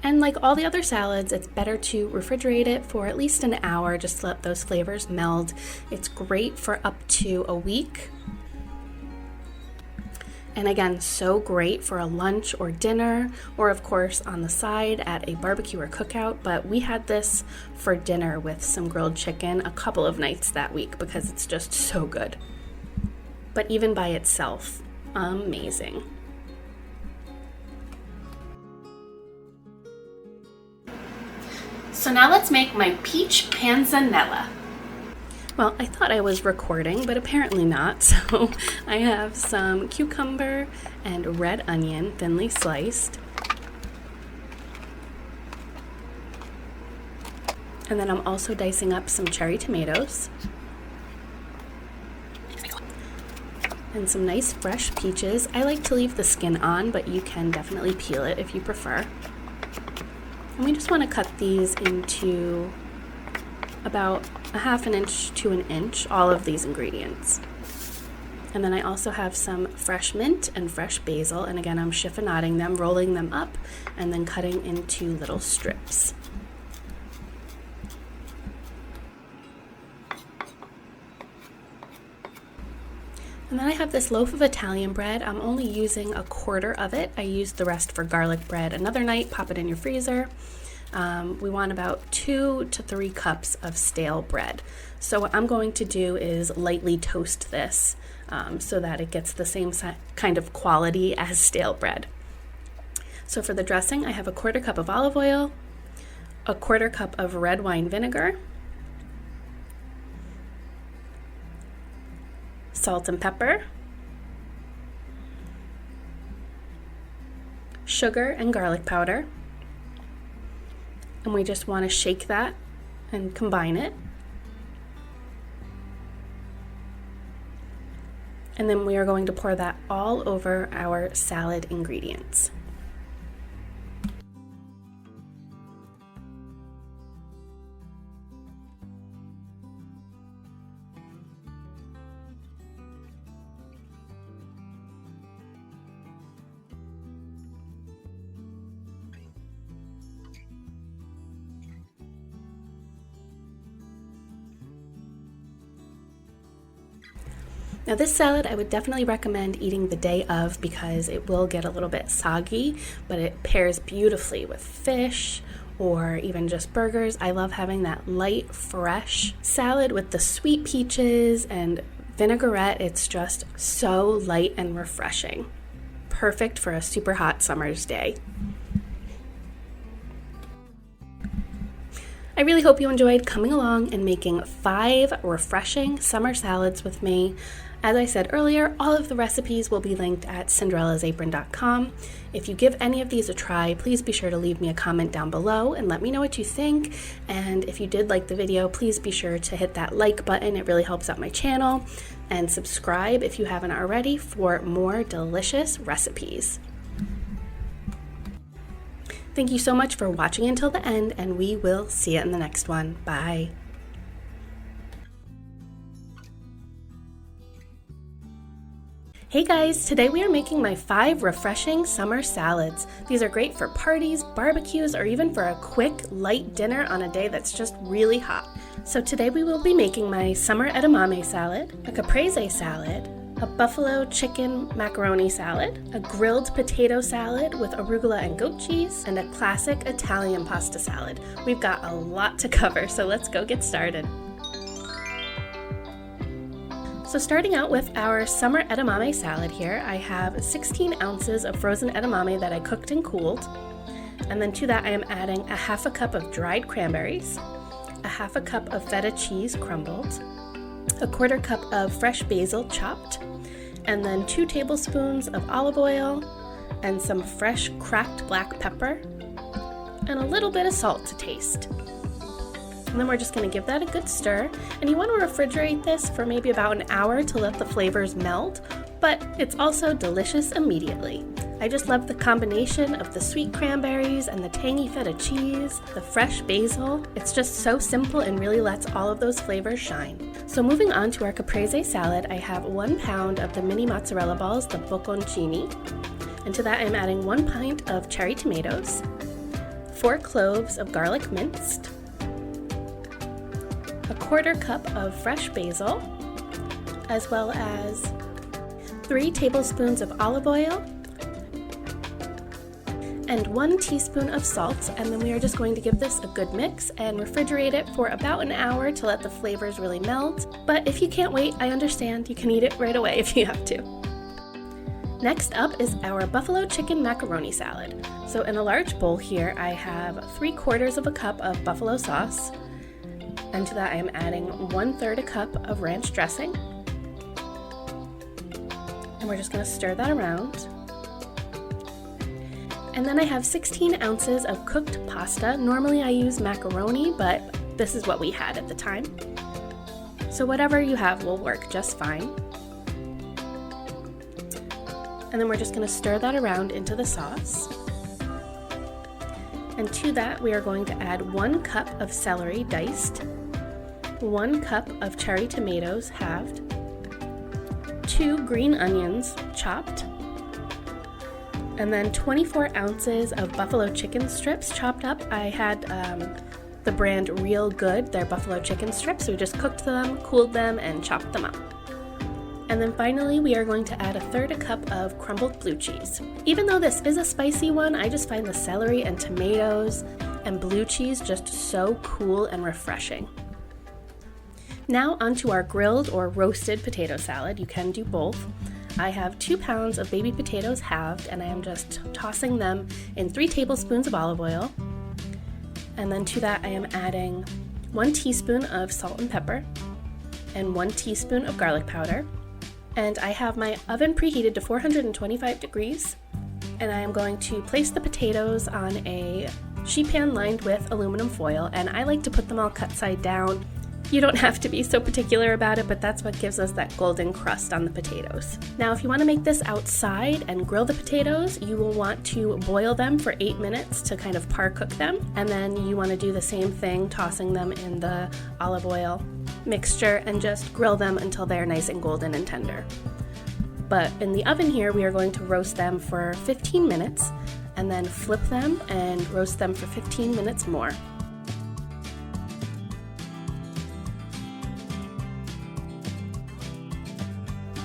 And like all the other salads, it's better to refrigerate it for at least an hour just to let those flavors meld. It's great for up to a week. And again, so great for a lunch or dinner, or of course on the side at a barbecue or cookout. But we had this for dinner with some grilled chicken a couple of nights that week because it's just so good. But even by itself, amazing. So now let's make my peach panzanella. Well, I thought I was recording, but apparently not. So I have some cucumber and red onion thinly sliced. And then I'm also dicing up some cherry tomatoes. And some nice fresh peaches. I like to leave the skin on, but you can definitely peel it if you prefer. And we just want to cut these into about a half an inch to an inch, all of these ingredients. And then I also have some fresh mint and fresh basil, and again I'm chiffonading them, rolling them up, and then cutting into little strips. And then I have this loaf of Italian bread. I'm only using a quarter of it. I used the rest for garlic bread another night. Pop it in your freezer. We want about 2 to 3 cups of stale bread. So what I'm going to do is lightly toast this so that it gets the same kind of quality as stale bread. So for the dressing, I have a quarter cup of olive oil, a quarter cup of red wine vinegar, salt and pepper, sugar and garlic powder, and we just want to shake that and combine it. And then we are going to pour that all over our salad ingredients. Now this salad I would definitely recommend eating the day of because it will get a little bit soggy, but it pairs beautifully with fish or even just burgers. I love having that light, fresh salad with the sweet peaches and vinaigrette. It's just so light and refreshing. Perfect for a super hot summer's day. I really hope you enjoyed coming along and making 5 refreshing summer salads with me. As I said earlier, all of the recipes will be linked at cinderellasapron.com. If you give any of these a try, please be sure to leave me a comment down below and let me know what you think. And if you did like the video, please be sure to hit that like button. It really helps out my channel. And subscribe if you haven't already for more delicious recipes. Thank you so much for watching until the end, and we will see you in the next one. Bye. Hey guys, today we are making my 5 refreshing summer salads. These are great for parties, barbecues, or even for a quick, light dinner on a day that's just really hot. So today we will be making my summer edamame salad, a caprese salad, a buffalo chicken macaroni salad, a grilled potato salad with arugula and goat cheese, and a classic Italian pasta salad. We've got a lot to cover, so let's go get started. So starting out with our summer edamame salad here, I have 16 ounces of frozen edamame that I cooked and cooled. And then to that I am adding a half a cup of dried cranberries, a half a cup of feta cheese crumbled, a quarter cup of fresh basil chopped, and then 2 tablespoons of olive oil and some fresh cracked black pepper and a little bit of salt to taste. And then we're just going to give that a good stir, and you want to refrigerate this for maybe about an hour to let the flavors melt, but it's also delicious immediately. I just love the combination of the sweet cranberries and the tangy feta cheese, the fresh basil. It's just so simple and really lets all of those flavors shine. So moving on to our caprese salad, I have 1 pound of the mini mozzarella balls, the bocconcini, and to that I'm adding 1 pint of cherry tomatoes, 4 cloves of garlic minced, a quarter cup of fresh basil, as well as 3 tablespoons of olive oil, and 1 teaspoon of salt, and then we are just going to give this a good mix and refrigerate it for about an hour to let the flavors really melt. But if you can't wait, I understand. You can eat it right away if you have to. Next up is our buffalo chicken macaroni salad. So in a large bowl here, I have 3/4 of a cup of buffalo sauce, and to that I am adding 1/3 a cup of ranch dressing, and we're just going to stir that around. And then I have 16 ounces of cooked pasta. Normally I use macaroni, but this is what we had at the time. So whatever you have will work just fine. And then we're just going to stir that around into the sauce. And to that we are going to add 1 cup of celery diced, 1 cup of cherry tomatoes halved, 2 green onions chopped, and then 24 ounces of buffalo chicken strips chopped up. I had the brand Real Good, their buffalo chicken strips. So we just cooked them, cooled them, and chopped them up. And then finally, we are going to add 1/3 cup of crumbled blue cheese. Even though this is a spicy one, I just find the celery and tomatoes and blue cheese just so cool and refreshing. Now onto our grilled or roasted potato salad. You can do both. I have 2 pounds of baby potatoes halved, and I am just tossing them in 3 tablespoons of olive oil. And then to that I am adding 1 teaspoon of salt and pepper and 1 teaspoon of garlic powder. And I have my oven preheated to 425 degrees, and I am going to place the potatoes on a sheet pan lined with aluminum foil, and I like to put them all cut side down. You don't have to be so particular about it, but that's what gives us that golden crust on the potatoes. Now, if you want to make this outside and grill the potatoes, you will want to boil them for 8 minutes to kind of par cook them, and then you want to do the same thing, tossing them in the olive oil mixture and just grill them until they're nice and golden and tender. But in the oven here, we are going to roast them for 15 minutes and then flip them and roast them for 15 minutes more.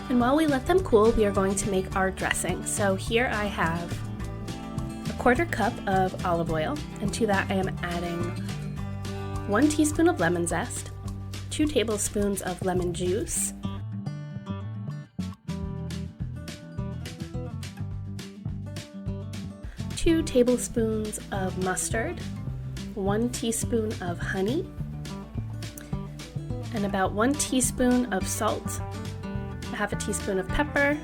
And while we let them cool, we are going to make our dressing. So here I have 1/4 cup of olive oil, and to that I am adding 1 teaspoon of lemon zest, 2 tablespoons of lemon juice, two tablespoons of mustard, 1 teaspoon of honey, and about 1 teaspoon of salt, 1/2 teaspoon of pepper,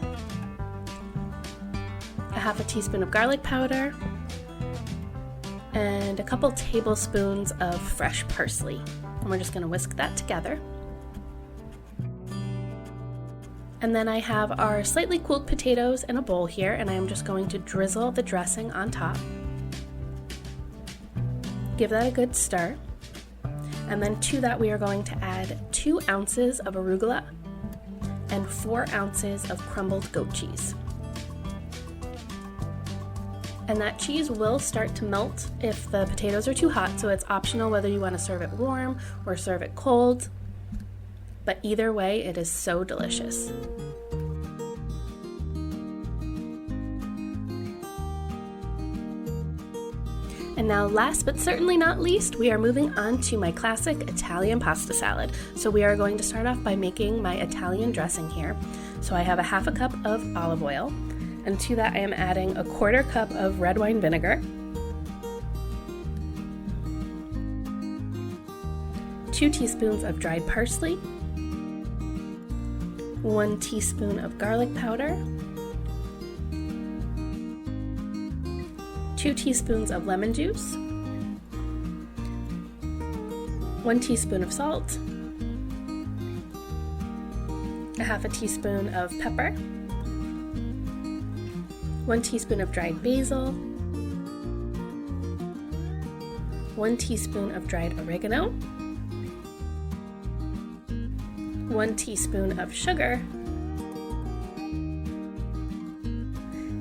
1/2 teaspoon of garlic powder, and a couple tablespoons of fresh parsley. And we're just going to whisk that together. And then I have our slightly cooled potatoes in a bowl here, and I'm just going to drizzle the dressing on top. Give that a good stir. And then to that we are going to add 2 ounces of arugula and 4 ounces of crumbled goat cheese. And that cheese will start to melt if the potatoes are too hot, so it's optional whether you want to serve it warm or serve it cold. But either way, it is so delicious. And now last but certainly not least, we are moving on to my classic Italian pasta salad. So we are going to start off by making my Italian dressing here. So I have 1/2 cup of olive oil, and to that I am adding 1/4 cup of red wine vinegar, 2 teaspoons of dried parsley, 1 teaspoon of garlic powder, 2 teaspoons of lemon juice, 1 teaspoon of salt, 1/2 teaspoon of pepper, 1 teaspoon of dried basil, 1 teaspoon of dried oregano, 1 teaspoon of sugar,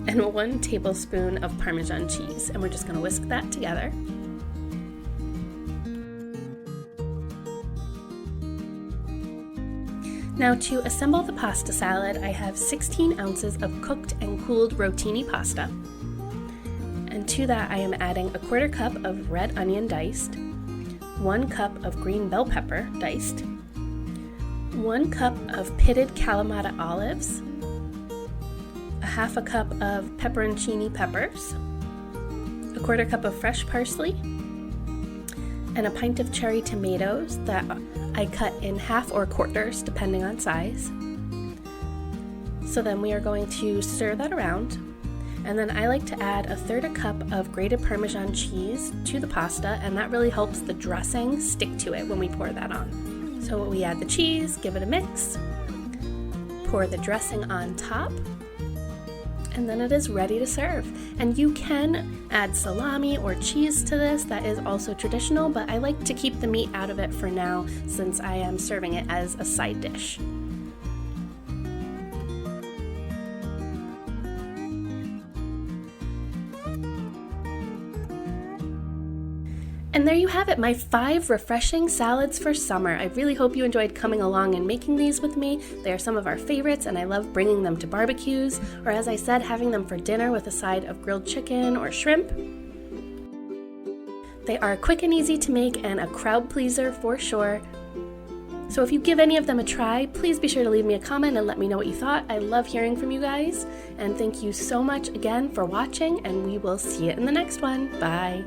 and 1 tablespoon of Parmesan cheese. And we're just going to whisk that together. Now to assemble the pasta salad, I have 16 ounces of cooked and cooled rotini pasta. And to that I am adding 1/4 cup of red onion diced, 1 cup of green bell pepper diced, 1 cup of pitted Kalamata olives, 1/2 cup of pepperoncini peppers, 1/4 cup of fresh parsley, and a pint of cherry tomatoes that I cut in half or quarters depending on size. So then we are going to stir that around, and then I like to add 1/3 cup of grated Parmesan cheese to the pasta, and that really helps the dressing stick to it when we pour that on. So we add the cheese, give it a mix, pour the dressing on top, and then it is ready to serve. And you can add salami or cheese to this. That is also traditional, but I like to keep the meat out of it for now since I am serving it as a side dish. And there you have it, my 5 refreshing salads for summer. I really hope you enjoyed coming along and making these with me. They are some of our favorites, and I love bringing them to barbecues, or as I said, having them for dinner with a side of grilled chicken or shrimp. They are quick and easy to make and a crowd pleaser for sure. So if you give any of them a try, please be sure to leave me a comment and let me know what you thought. I love hearing from you guys. And thank you so much again for watching, and we will see you in the next one. Bye.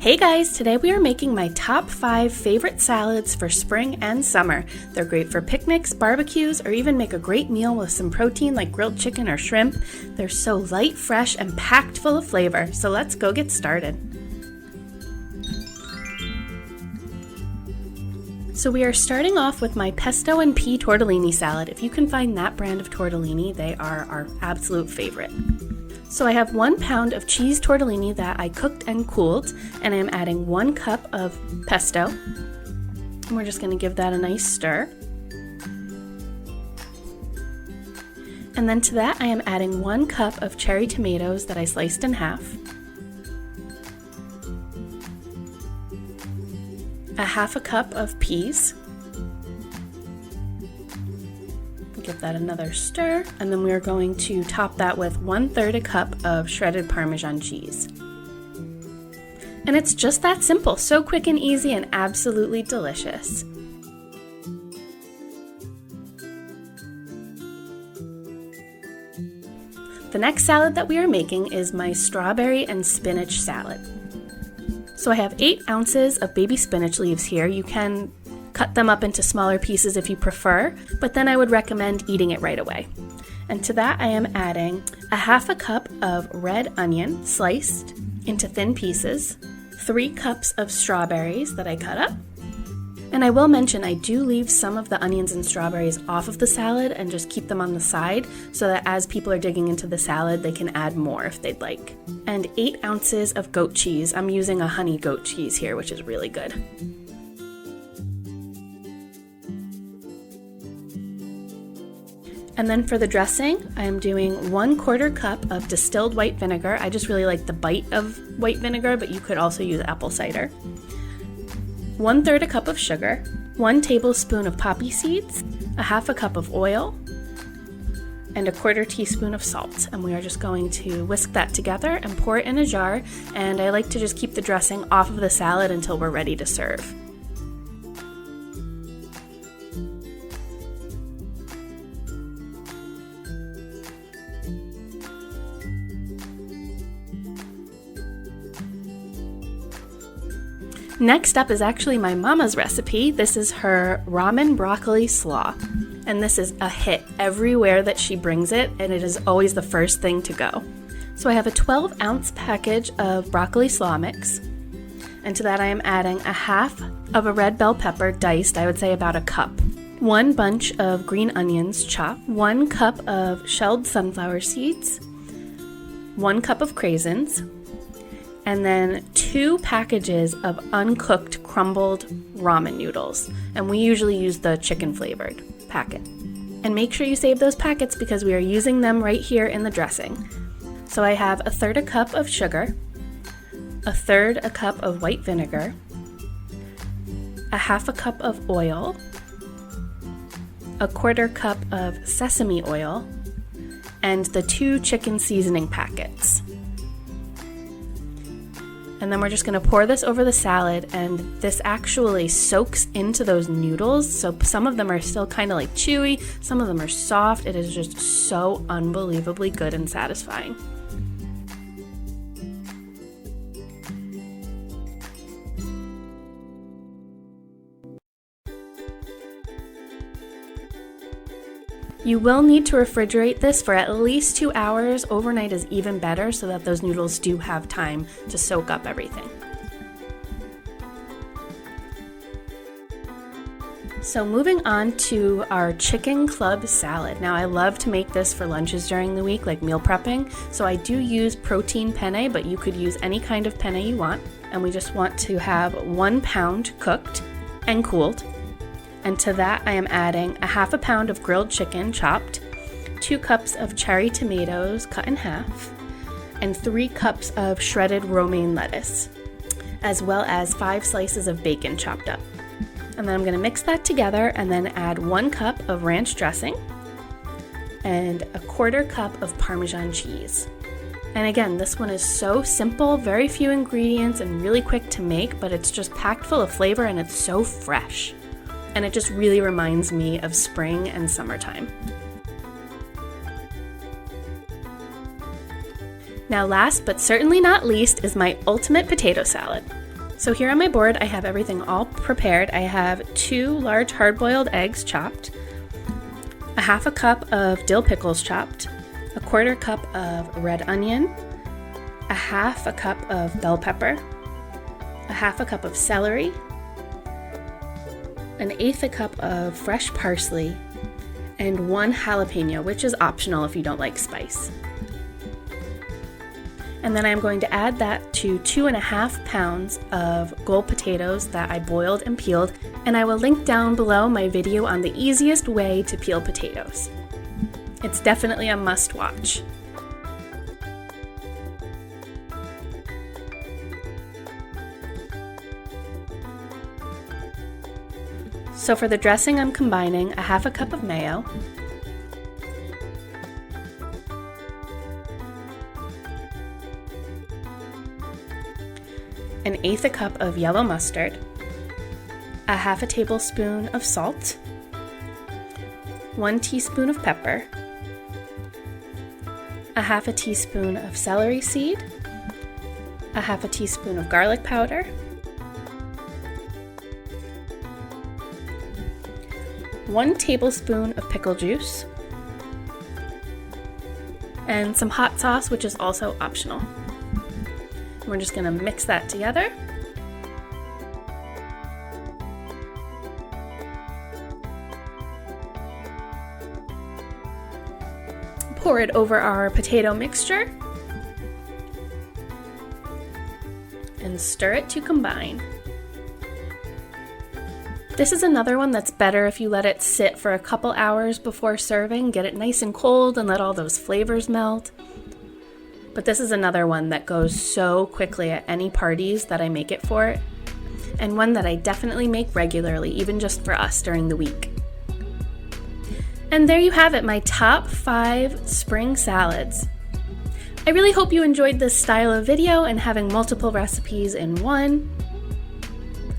Hey guys, today we are making my top 5 favorite salads for spring and summer. They're great for picnics, barbecues, or even make a great meal with some protein like grilled chicken or shrimp. They're so light, fresh, and packed full of flavor. So let's go get started. So we are starting off with my pesto and pea tortellini salad. If you can find that brand of tortellini, they are our absolute favorite. So I have 1 pound of cheese tortellini that I cooked and cooled, and I'm adding 1 cup of pesto. And we're just going to give that a nice stir. And then to that I am adding 1 cup of cherry tomatoes that I sliced in half. A half a cup of peas. Give that another stir, and then we're going to top that with 1/3 a cup of shredded Parmesan cheese. And it's just that simple, so quick and easy and absolutely delicious. The next salad that we are making is my strawberry and spinach salad. So I have 8 ounces of baby spinach leaves here. You can cut them up into smaller pieces if you prefer, but then I would recommend eating it right away. And to that I am adding a half a cup of red onion sliced into thin pieces, 3 cups of strawberries that I cut up. And I will mention I do leave some of the onions and strawberries off of the salad and just keep them on the side so that as people are digging into the salad they can add more if they'd like. And 8 ounces of goat cheese. I'm using a honey goat cheese here, which is really good. And then for the dressing, I am doing 1/4 cup of distilled white vinegar. I just really like the bite of white vinegar, but you could also use apple cider. 1/3 a cup of sugar, 1 tablespoon of poppy seeds, a half a cup of oil, and a 1/4 teaspoon of salt. And we are just going to whisk that together and pour it in a jar. And I like to just keep the dressing off of the salad until we're ready to serve. Next up is actually my mama's recipe. This is her ramen broccoli slaw, and this is a hit everywhere that she brings it, and it is always the first thing to go. So I have a 12-ounce package of broccoli slaw mix, and to that I am adding a half of a red bell pepper diced, I would say about a cup, 1 bunch of green onions chopped, 1 cup of shelled sunflower seeds, 1 cup of craisins, and then 2 packages of uncooked crumbled ramen noodles. And we usually use the chicken flavored packet. And make sure you save those packets because we are using them right here in the dressing. So I have 1/3 a cup of sugar, 1/3 a cup of white vinegar, a half a cup of oil, a 1/4 cup of sesame oil, and the 2 chicken seasoning packets. And then we're just going to pour this over the salad, and this actually soaks into those noodles. So some of them are still kind of like chewy, some of them are soft. It is just so unbelievably good and satisfying. You will need to refrigerate this for at least 2 hours. Overnight is even better so that those noodles do have time to soak up everything. So moving on to our chicken club salad. Now I love to make this for lunches during the week, like meal prepping. So I do use protein penne, but you could use any kind of penne you want. And we just want to have 1 pound cooked and cooled. And to that I am adding a half a pound of grilled chicken chopped, 2 cups of cherry tomatoes cut in half, and 3 cups of shredded romaine lettuce, as well as 5 slices of bacon chopped up. And then I'm going to mix that together and then add 1 cup of ranch dressing and a 1/4 cup of Parmesan cheese. And again, this one is so simple, very few ingredients and really quick to make, but it's just packed full of flavor and it's so fresh. And it just really reminds me of spring and summertime. Now last but certainly not least is my ultimate potato salad. So here on my board I have everything all prepared. I have 2 large hard-boiled eggs chopped, a half a cup of dill pickles chopped, a 1/4 cup of red onion, a half a cup of bell pepper, a half a cup of celery, 1/8 a cup of fresh parsley, and 1 jalapeno, which is optional if you don't like spice. And then I'm going to add that to 2.5 pounds of gold potatoes that I boiled and peeled, and I will link down below my video on the easiest way to peel potatoes. It's definitely a must watch. So for the dressing, I'm combining a half a cup of mayo, an 1/8 a cup of yellow mustard, a half a tablespoon of salt, 1 teaspoon of pepper, a half a teaspoon of celery seed, a half a teaspoon of garlic powder, 1 tablespoon of pickle juice, and some hot sauce, which is also optional. We're just going to mix that together. Pour it over our potato mixture and stir it to combine. This is another one that's better if you let it sit for a couple hours before serving. Get it nice and cold and let all those flavors melt. But this is another one that goes so quickly at any parties that I make it for, and one that I definitely make regularly, even just for us during the week. And there you have it, my top 5 spring salads. I really hope you enjoyed this style of video and having multiple recipes in one.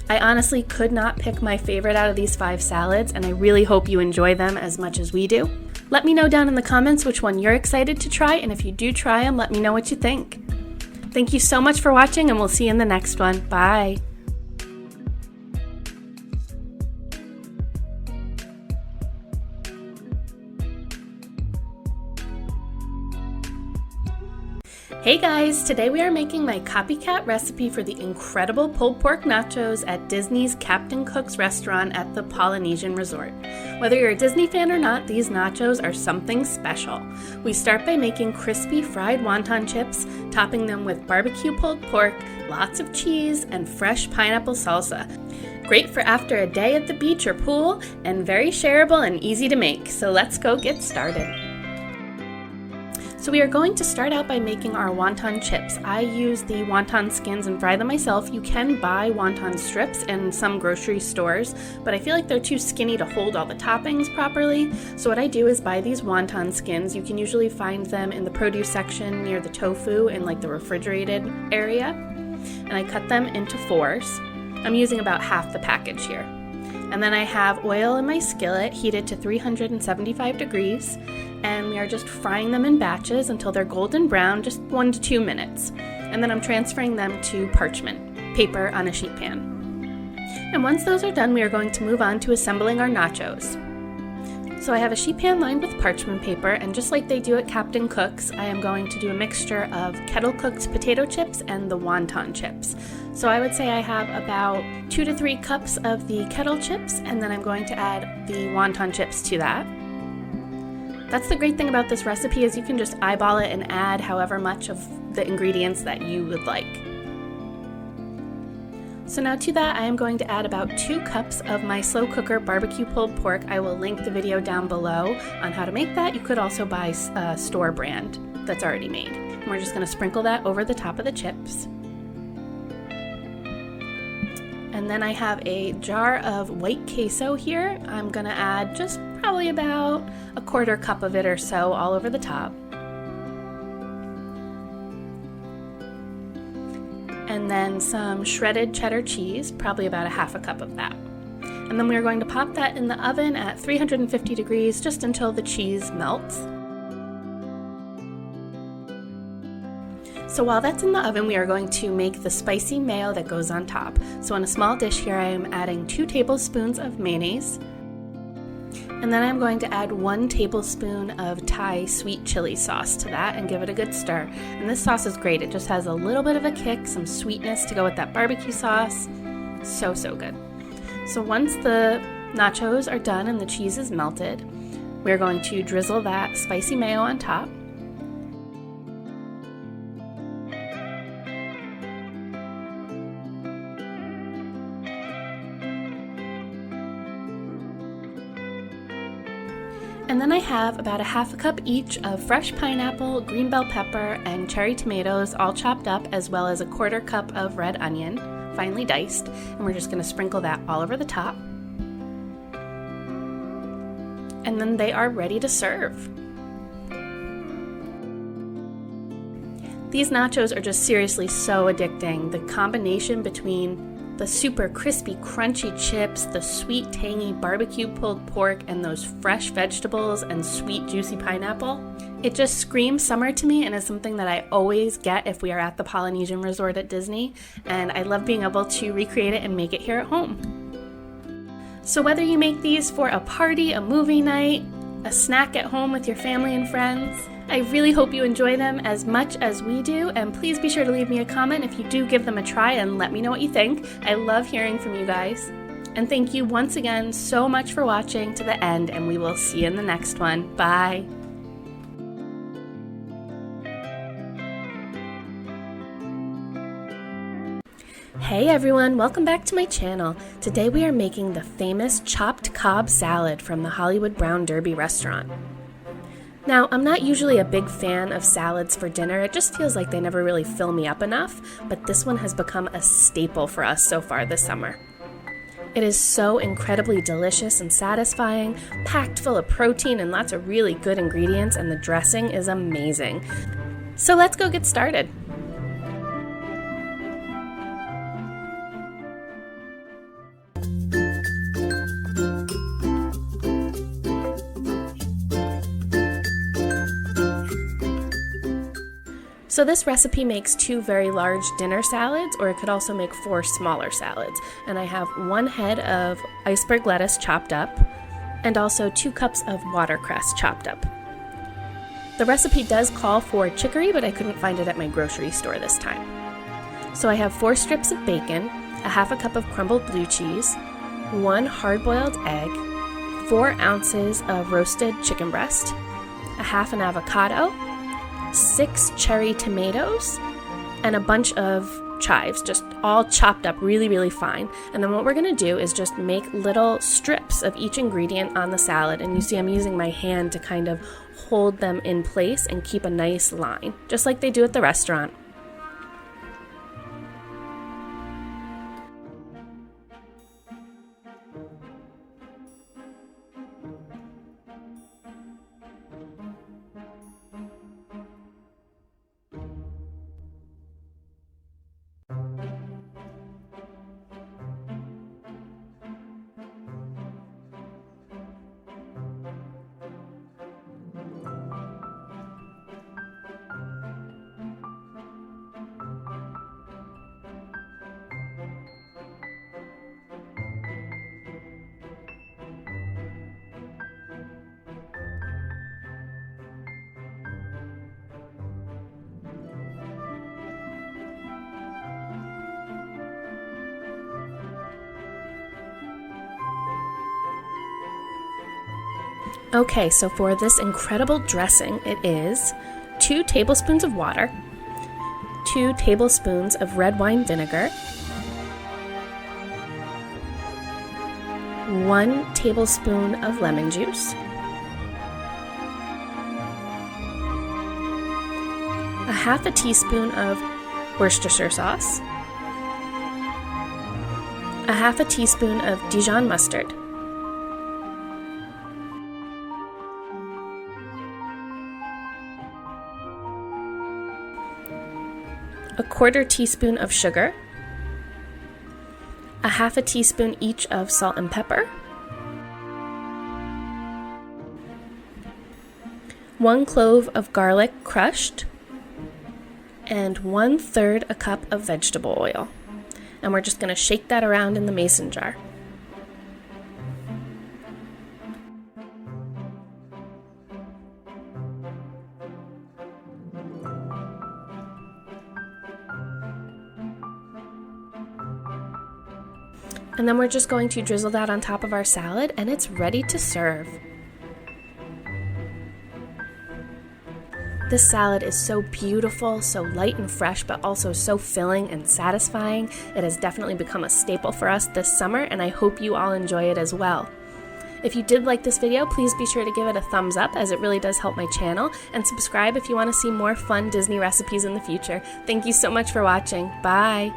I honestly could not pick my favorite out of these 5 salads, and I really hope you enjoy them as much as we do. Let me know down in the comments which one you're excited to try, and if you do try them, let me know what you think. Thank you so much for watching, and we'll see you in the next one. Bye! Hey guys, today we are making my copycat recipe for the incredible pulled pork nachos at Disney's Captain Cook's restaurant at the Polynesian Resort. Whether you're a Disney fan or not, these nachos are something special. We start by making crispy fried wonton chips, topping them with barbecue pulled pork, lots of cheese, and fresh pineapple salsa. Great for after a day at the beach or pool, and very shareable and easy to make. So let's go get started. So we are going to start out by making our wonton chips. I use the wonton skins and fry them myself. You can buy wonton strips in some grocery stores, but I feel like they're too skinny to hold all the toppings properly. So what I do is buy these wonton skins. You can usually find them in the produce section near the tofu in like the refrigerated area. And I cut them into 4s. I'm using about half the package here. And then I have oil in my skillet heated to 375 degrees, and we are just frying them in batches until they're golden brown, just 1 to 2 minutes. And then I'm transferring them to parchment paper on a sheet pan. And once those are done, we are going to move on to assembling our nachos. So I have a sheet pan lined with parchment paper, and just like they do at Captain Cook's, I am going to do a mixture of kettle cooked potato chips and the wonton chips. So I would say I have about 2 to 3 cups of the kettle chips, and then I'm going to add the wonton chips to that. That's the great thing about this recipe, is you can just eyeball it and add however much of the ingredients that you would like. So now to that, I am going to add about 2 cups of my slow cooker barbecue pulled pork. I will link the video down below on how to make that. You could also buy a store brand that's already made. And we're just going to sprinkle that over the top of the chips. And then I have a jar of white queso here. I'm going to add just probably about a 1/4 cup of it or so all over the top. And then some shredded cheddar cheese, probably about a 1/2 cup of that. And then we're going to pop that in the oven at 350 degrees just until the cheese melts. So while that's in the oven, we are going to make the spicy mayo that goes on top. So in a small dish here, I am adding 2 tablespoons of mayonnaise. And then I'm going to add 1 tablespoon of Thai sweet chili sauce to that and give it a good stir. And this sauce is great. It just has a little bit of a kick, some sweetness to go with that barbecue sauce. So good. So once the nachos are done and the cheese is melted, we're going to drizzle that spicy mayo on top. And then I have about a 1/2 cup each of fresh pineapple, green bell pepper, and cherry tomatoes all chopped up, as well as a 1/4 cup of red onion, finely diced, and we're just going to sprinkle that all over the top. And then they are ready to serve. These nachos are just seriously so addicting. The combination between the super crispy, crunchy chips, the sweet, tangy barbecue pulled pork, and those fresh vegetables and sweet, juicy pineapple. It just screams summer to me and is something that I always get if we are at the Polynesian Resort at Disney, and I love being able to recreate it and make it here at home. So whether you make these for a party, a movie night, a snack at home with your family and friends, I really hope you enjoy them as much as we do, and please be sure to leave me a comment if you do give them a try and let me know what you think. I love hearing from you guys. And thank you once again so much for watching to the end, and we will see you in the next one. Bye! Hey everyone, welcome back to my channel. Today we are making the famous chopped Cobb salad from the Hollywood Brown Derby restaurant. Now, I'm not usually a big fan of salads for dinner. It just feels like they never really fill me up enough, but this one has become a staple for us so far this summer. It is so incredibly delicious and satisfying, packed full of protein and lots of really good ingredients, and the dressing is amazing. So let's go get started. So this recipe makes 2 very large dinner salads, or it could also make 4 smaller salads. And I have 1 head of iceberg lettuce chopped up, and also 2 cups of watercress chopped up. The recipe does call for chicory, but I couldn't find it at my grocery store this time. So I have 4 strips of bacon, a 1/2 cup of crumbled blue cheese, 1 hard-boiled egg, 4 ounces of roasted chicken breast, a 1/2 an avocado, 6 cherry tomatoes, and a bunch of chives, just all chopped up really fine. And then what we're going to do is just make little strips of each ingredient on the salad, and you see I'm using my hand to kind of hold them in place and keep a nice line, just like they do at the restaurant. Okay, so for this incredible dressing, it is 2 tablespoons of water, 2 tablespoons of red wine vinegar, 1 tablespoon of lemon juice, a half a teaspoon of Worcestershire sauce, a half a teaspoon of Dijon mustard, a quarter teaspoon of sugar, a half a teaspoon each of salt and pepper, 1 clove of garlic crushed, and 1/3 a cup of vegetable oil. And we're just going to shake that around in the mason jar. And then we're just going to drizzle that on top of our salad, and it's ready to serve. This salad is so beautiful, so light and fresh, but also so filling and satisfying. It has definitely become a staple for us this summer, and I hope you all enjoy it as well. If you did like this video, please be sure to give it a thumbs up, as it really does help my channel, and subscribe if you want to see more fun Disney recipes in the future. Thank you so much for watching. Bye!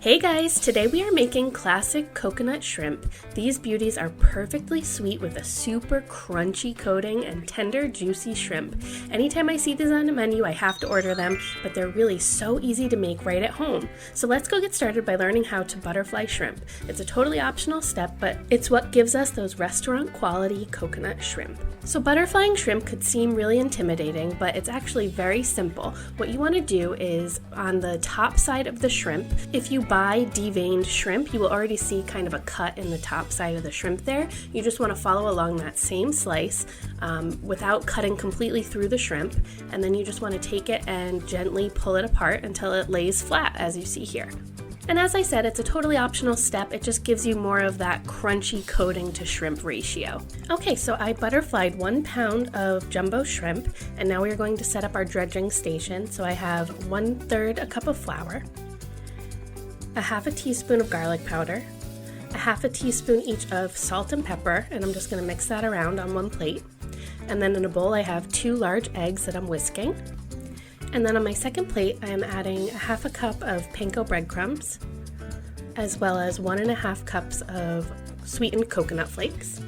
Hey guys, today we are making classic coconut shrimp. These beauties are perfectly sweet with a super crunchy coating and tender, juicy shrimp. Anytime I see these on a menu, I have to order them, but they're really so easy to make right at home. So let's go get started by learning how to butterfly shrimp. It's a totally optional step, but it's what gives us those restaurant quality coconut shrimp. So butterflying shrimp could seem really intimidating, but it's actually very simple. What you want to do is on the top side of the shrimp, if you buy deveined shrimp, you will already see kind of a cut in the top side of the shrimp there. You just want to follow along that same slice without cutting completely through the shrimp, and then you just want to take it and gently pull it apart until it lays flat, as you see here. And as I said, it's a totally optional step. It just gives you more of that crunchy coating to shrimp ratio. Okay, so I butterflied 1 pound of jumbo shrimp, and now we are going to set up our dredging station. So I have 1/3 a cup of flour, a half a teaspoon of garlic powder, a half a teaspoon each of salt and pepper, and I'm just going to mix that around on one plate. And then in a bowl I have 2 large eggs that I'm whisking. And then on my second plate I am adding a half a cup of panko breadcrumbs, as well as 1.5 cups of sweetened coconut flakes.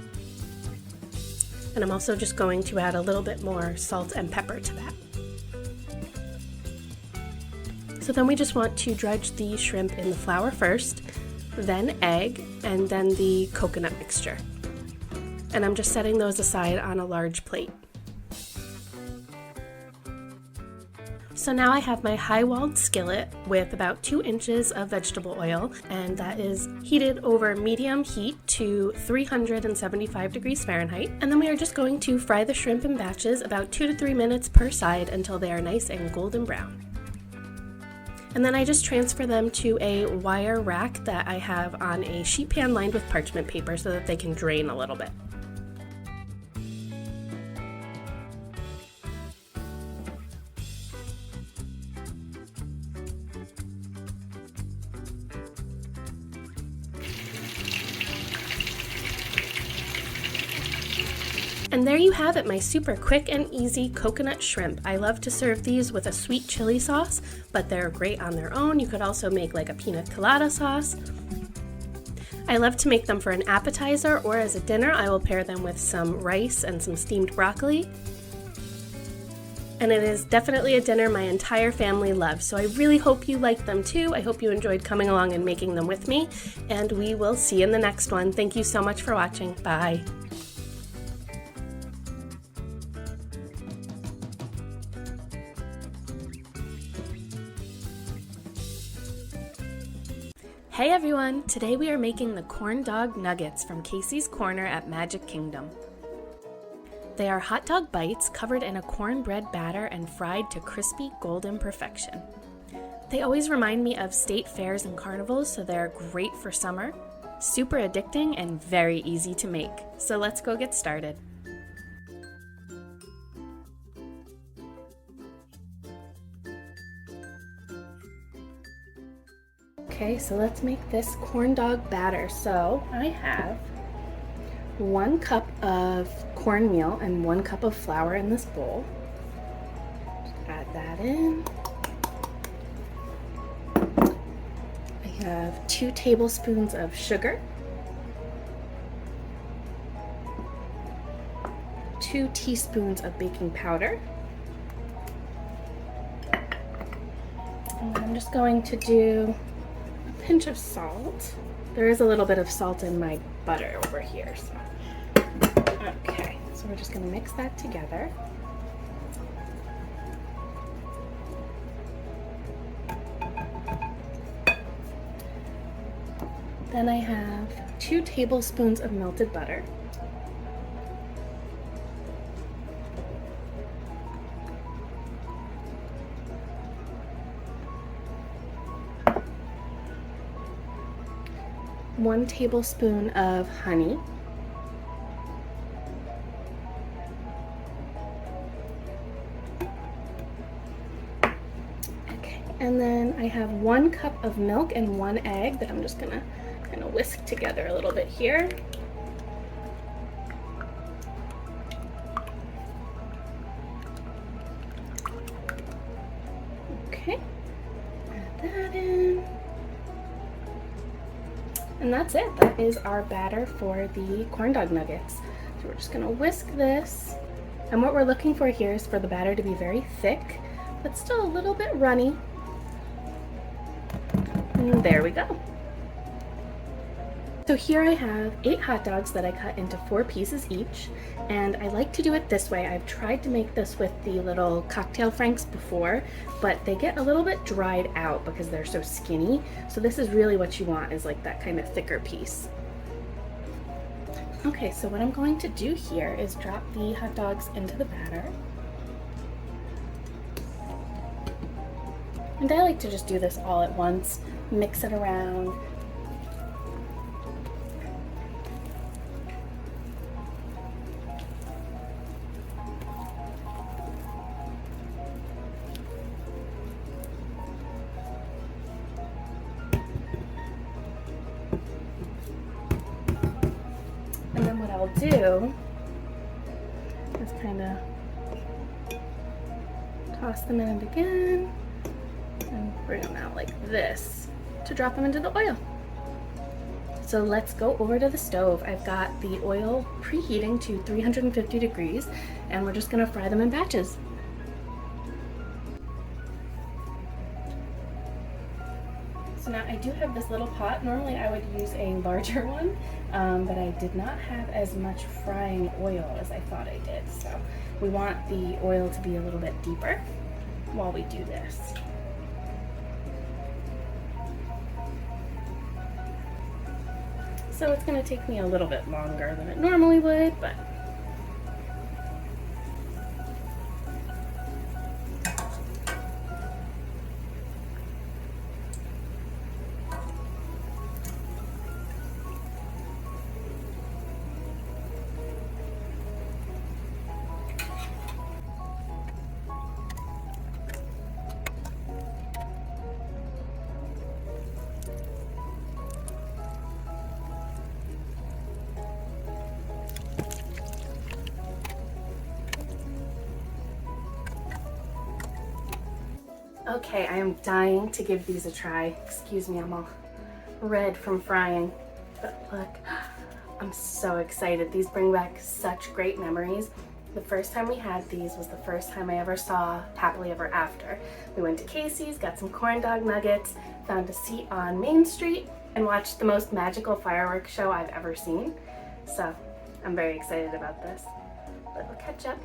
And I'm also just going to add a little bit more salt and pepper to that. So then we just want to dredge the shrimp in the flour first, then egg, and then the coconut mixture. And I'm just setting those aside on a large plate. So now I have my high-walled skillet with about 2 inches of vegetable oil, and that is heated over medium heat to 375 degrees Fahrenheit. And then we are just going to fry the shrimp in batches about 2 to 3 minutes per side until they are nice and golden brown. And then I just transfer them to a wire rack that I have on a sheet pan lined with parchment paper so that they can drain a little bit. And there you have it, my super quick and easy coconut shrimp. I love to serve these with a sweet chili sauce, but they're great on their own. You could also make like a pina colada sauce. I love to make them for an appetizer, or as a dinner I will pair them with some rice and some steamed broccoli. And it is definitely a dinner my entire family loves, so I really hope you like them too. I hope you enjoyed coming along and making them with me, and we will see you in the next one. Thank you so much for watching. Bye. Hey everyone! Today we are making the corn dog nuggets from Casey's Corner at Magic Kingdom. They are hot dog bites covered in a cornbread batter and fried to crispy golden perfection. They always remind me of state fairs and carnivals, so they're great for summer, super addicting, and very easy to make. So let's go get started. Okay, so let's make this corn dog batter. So I have 1 cup of cornmeal and 1 cup of flour in this bowl. Just add that in. I have 2 tablespoons of sugar, 2 teaspoons of baking powder, and I'm just going to do a pinch of salt. There is a little bit of salt in my butter over here, so. Okay, so we're just going to mix that together. Then I have 2 tablespoons of melted butter. One tablespoon of honey. Okay, and then I have 1 cup of milk and 1 egg that I'm just gonna kind of whisk together a little bit here. Okay, add that in. And that's it. That is our batter for the corn dog nuggets. So we're just gonna whisk this. And what we're looking for here is for the batter to be very thick, but still a little bit runny. And there we go. So here I have 8 hot dogs that I cut into 4 pieces each, and I like to do it this way. I've tried to make this with the little cocktail franks before, but they get a little bit dried out because they're so skinny. So this is really what you want, is like that kind of thicker piece. Okay, so what I'm going to do here is drop the hot dogs into the batter. And I like to just do this all at once, mix it around. And then what I'll do is kind of toss them in again and bring them out like this to drop them into the oil. So let's go over to the stove. I've got the oil preheating to 350 degrees, and we're just gonna fry them in batches. So now I do have this little pot. Normally I would use a larger one, but I did not have as much frying oil as I thought I did. So we want the oil to be a little bit deeper while we do this. So it's going to take me a little bit longer than it normally would, but okay, I am dying to give these a try. Excuse me, I'm all red from frying. But look, I'm so excited. These bring back such great memories. The first time we had these was the first time I ever saw Happily Ever After. We went to Casey's, got some corn dog nuggets, found a seat on Main Street, and watched the most magical fireworks show I've ever seen. So I'm very excited about this. Little ketchup.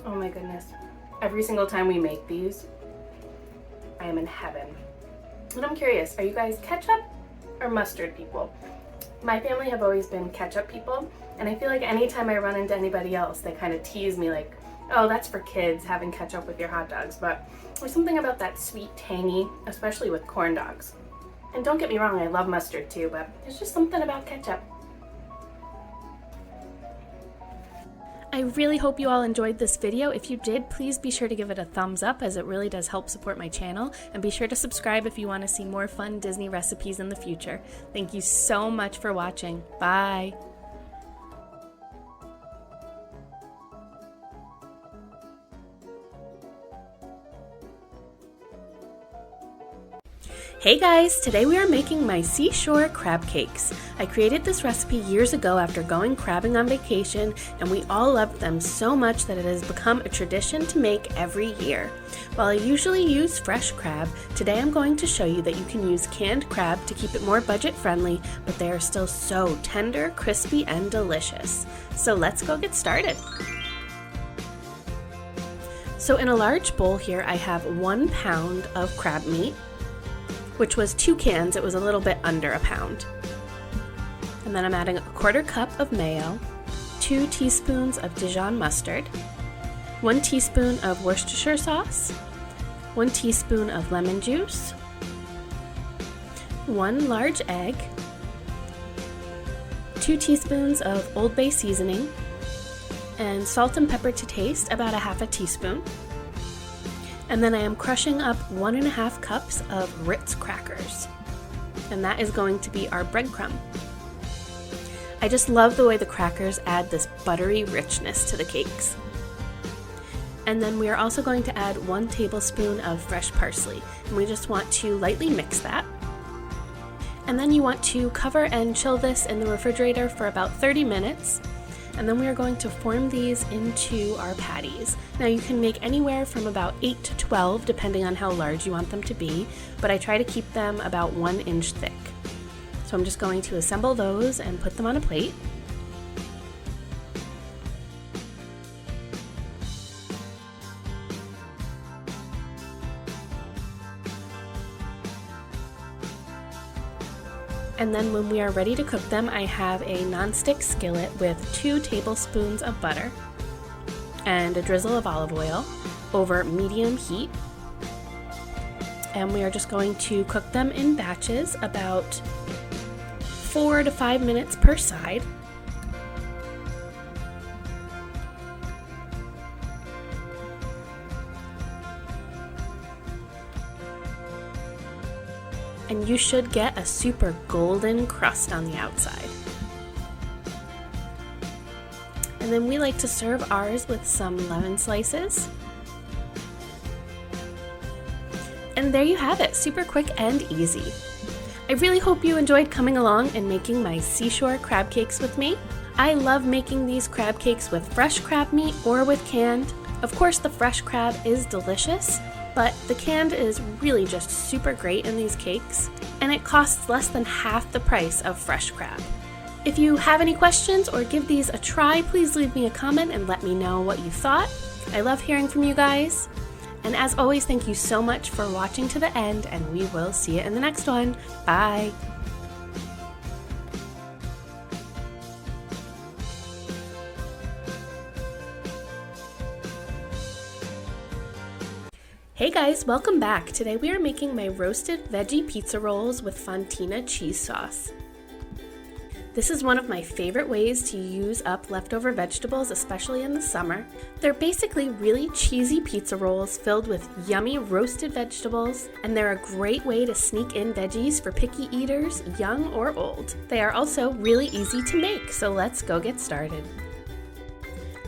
Oh my goodness. Every single time we make these, I am in heaven. But I'm curious, are you guys ketchup or mustard people? My family have always been ketchup people, and I feel like anytime I run into anybody else, they kind of tease me like, oh, that's for kids, having ketchup with your hot dogs. But there's something about that sweet, tangy, especially with corn dogs. And don't get me wrong, I love mustard too, but there's just something about ketchup. I really hope you all enjoyed this video. If you did, please be sure to give it a thumbs up, as it really does help support my channel. And be sure to subscribe if you want to see more fun Disney recipes in the future. Thank you so much for watching. Bye! Hey guys, today we are making my seashore crab cakes. I created this recipe years ago after going crabbing on vacation, and we all loved them so much that it has become a tradition to make every year. While I usually use fresh crab, today I'm going to show you that you can use canned crab to keep it more budget friendly, but they are still so tender, crispy, and delicious. So let's go get started. So in a large bowl here I have 1 pound of crab meat, which was 2 cans. It was a little bit under a pound. And then I'm adding a 1/4 cup of mayo, 2 teaspoons of Dijon mustard, 1 teaspoon of Worcestershire sauce, 1 teaspoon of lemon juice, 1 large egg, 2 teaspoons of Old Bay seasoning, and salt and pepper to taste, about 1/2 teaspoon. And then I am crushing up 1½ cups of Ritz crackers. And that is going to be our breadcrumb. I just love the way the crackers add this buttery richness to the cakes. And then we are also going to add 1 tablespoon of fresh parsley. And we just want to lightly mix that. And then you want to cover and chill this in the refrigerator for about 30 minutes. And then we are going to form these into our patties. Now you can make anywhere from about 8 to 12 depending on how large you want them to be, but I try to keep them about 1 inch thick. So I'm just going to assemble those and put them on a plate. And then when we are ready to cook them, I have a nonstick skillet with 2 tablespoons of butter and a drizzle of olive oil over medium heat. And we are just going to cook them in batches, about 4 to 5 minutes per side. And you should get a super golden crust on the outside. And then we like to serve ours with some lemon slices. And there you have it, super quick and easy. I really hope you enjoyed coming along and making my seashore crab cakes with me. I love making these crab cakes with fresh crab meat or with canned. Of course, the fresh crab is delicious, but the canned is really just super great in these cakes, and it costs less than half the price of fresh crab. If you have any questions or give these a try, please leave me a comment and let me know what you thought. I love hearing from you guys. And as always, thank you so much for watching to the end, and we will see you in the next one. Bye! Hey guys, welcome back. Today we are making my roasted veggie pizza rolls with fontina cheese sauce. This is one of my favorite ways to use up leftover vegetables, especially in the summer. They're basically really cheesy pizza rolls filled with yummy roasted vegetables, and they're a great way to sneak in veggies for picky eaters, young or old. They are also really easy to make, so let's go get started.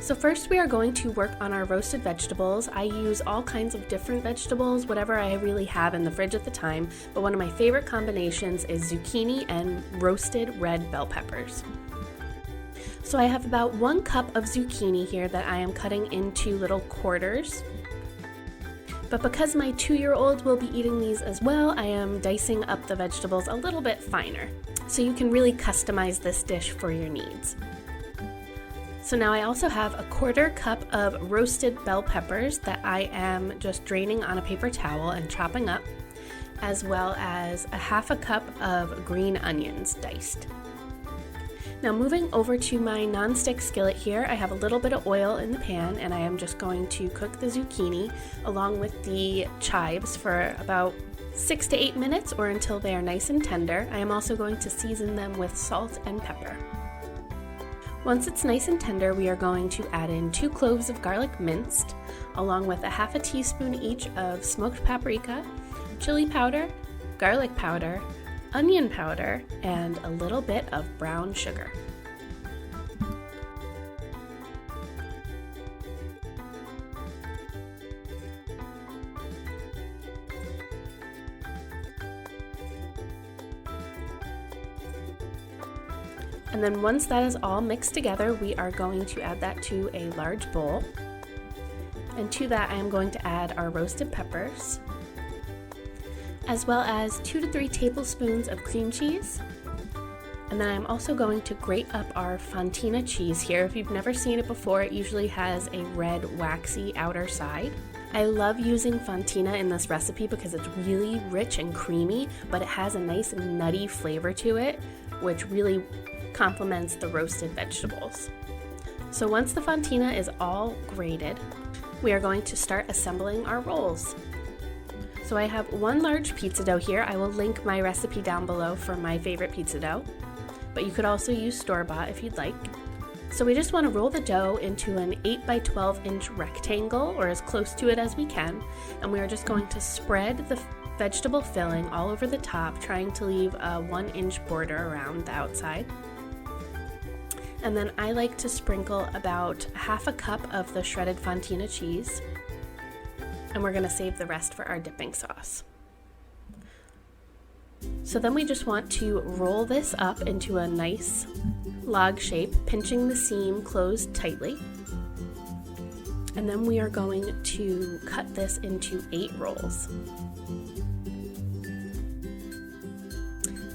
So first we are going to work on our roasted vegetables. I use all kinds of different vegetables, whatever I really have in the fridge at the time, but one of my favorite combinations is zucchini and roasted red bell peppers. So I have about 1 cup of zucchini here that I am cutting into little quarters. But because my 2-year-old will be eating these as well, I am dicing up the vegetables a little bit finer. So you can really customize this dish for your needs. So now I also have a 1/4 cup of roasted bell peppers that I am just draining on a paper towel and chopping up, as well as a 1/2 cup of green onions diced. Now moving over to my non-stick skillet here, I have a little bit of oil in the pan and I am just going to cook the zucchini along with the chives for about 6 to 8 minutes or until they are nice and tender. I am also going to season them with salt and pepper. Once it's nice and tender, we are going to add in 2 cloves of garlic minced, along with a ½ teaspoon each of smoked paprika, chili powder, garlic powder, onion powder, and a little bit of brown sugar. And then once that is all mixed together, we are going to add that to a large bowl. And to that I am going to add our roasted peppers, as well as 2 to 3 tablespoons of cream cheese. And then I'm also going to grate up our fontina cheese here. If you've never seen it before, it usually has a red waxy outer side. I love using fontina in this recipe because it's really rich and creamy, but it has a nice nutty flavor to it, which really complements the roasted vegetables. So once the fontina is all grated, we are going to start assembling our rolls. So I have 1 large pizza dough here. I will link my recipe down below for my favorite pizza dough, but you could also use store-bought if you'd like. So we just want to roll the dough into an 8 by 12 inch rectangle, or as close to it as we can, and we are just going to spread the vegetable filling all over the top, trying to leave a 1 inch border around the outside. And then I like to sprinkle about ½ a cup of the shredded fontina cheese, and we're going to save the rest for our dipping sauce. So then we just want to roll this up into a nice log shape, pinching the seam closed tightly. And then we are going to cut this into 8 rolls.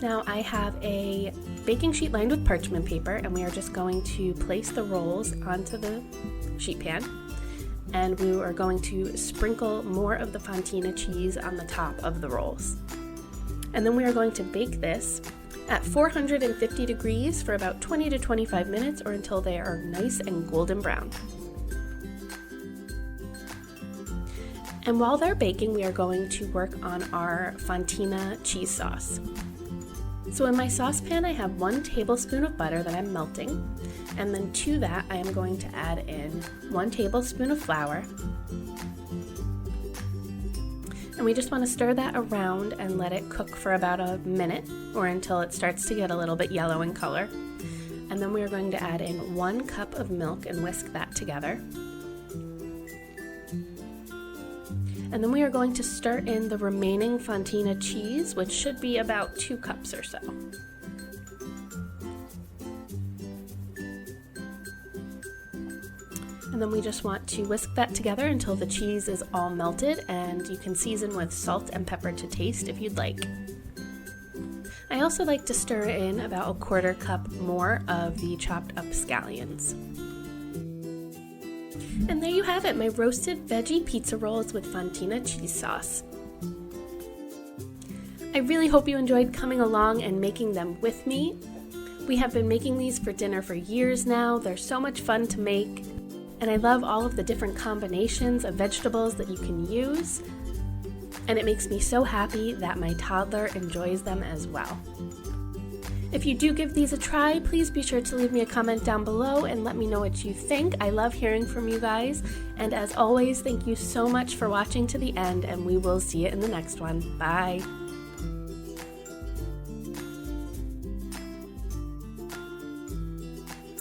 Now I have a baking sheet lined with parchment paper, and we are just going to place the rolls onto the sheet pan, and we are going to sprinkle more of the fontina cheese on the top of the rolls. And then we are going to bake this at 450 degrees for about 20 to 25 minutes or until they are nice and golden brown. And while they're baking, we are going to work on our fontina cheese sauce. So in my saucepan I have 1 tablespoon of butter that I'm melting, and then to that I am going to add in 1 tablespoon of flour. And we just want to stir that around and let it cook for about a minute or until it starts to get a little bit yellow in color. And then we are going to add in 1 cup of milk and whisk that together. And then we are going to stir in the remaining fontina cheese, which should be about 2 cups or so. And then we just want to whisk that together until the cheese is all melted, and you can season with salt and pepper to taste if you'd like. I also like to stir in about 1/4 cup more of the chopped up scallions. And there you have it, my roasted veggie pizza rolls with fontina cheese sauce. I really hope you enjoyed coming along and making them with me. We have been making these for dinner for years now. They're so much fun to make, and I love all of the different combinations of vegetables that you can use. And it makes me so happy that my toddler enjoys them as well. If you do give these a try, please be sure to leave me a comment down below and let me know what you think. I love hearing from you guys. And as always, thank you so much for watching to the end, and we will see you in the next one. Bye.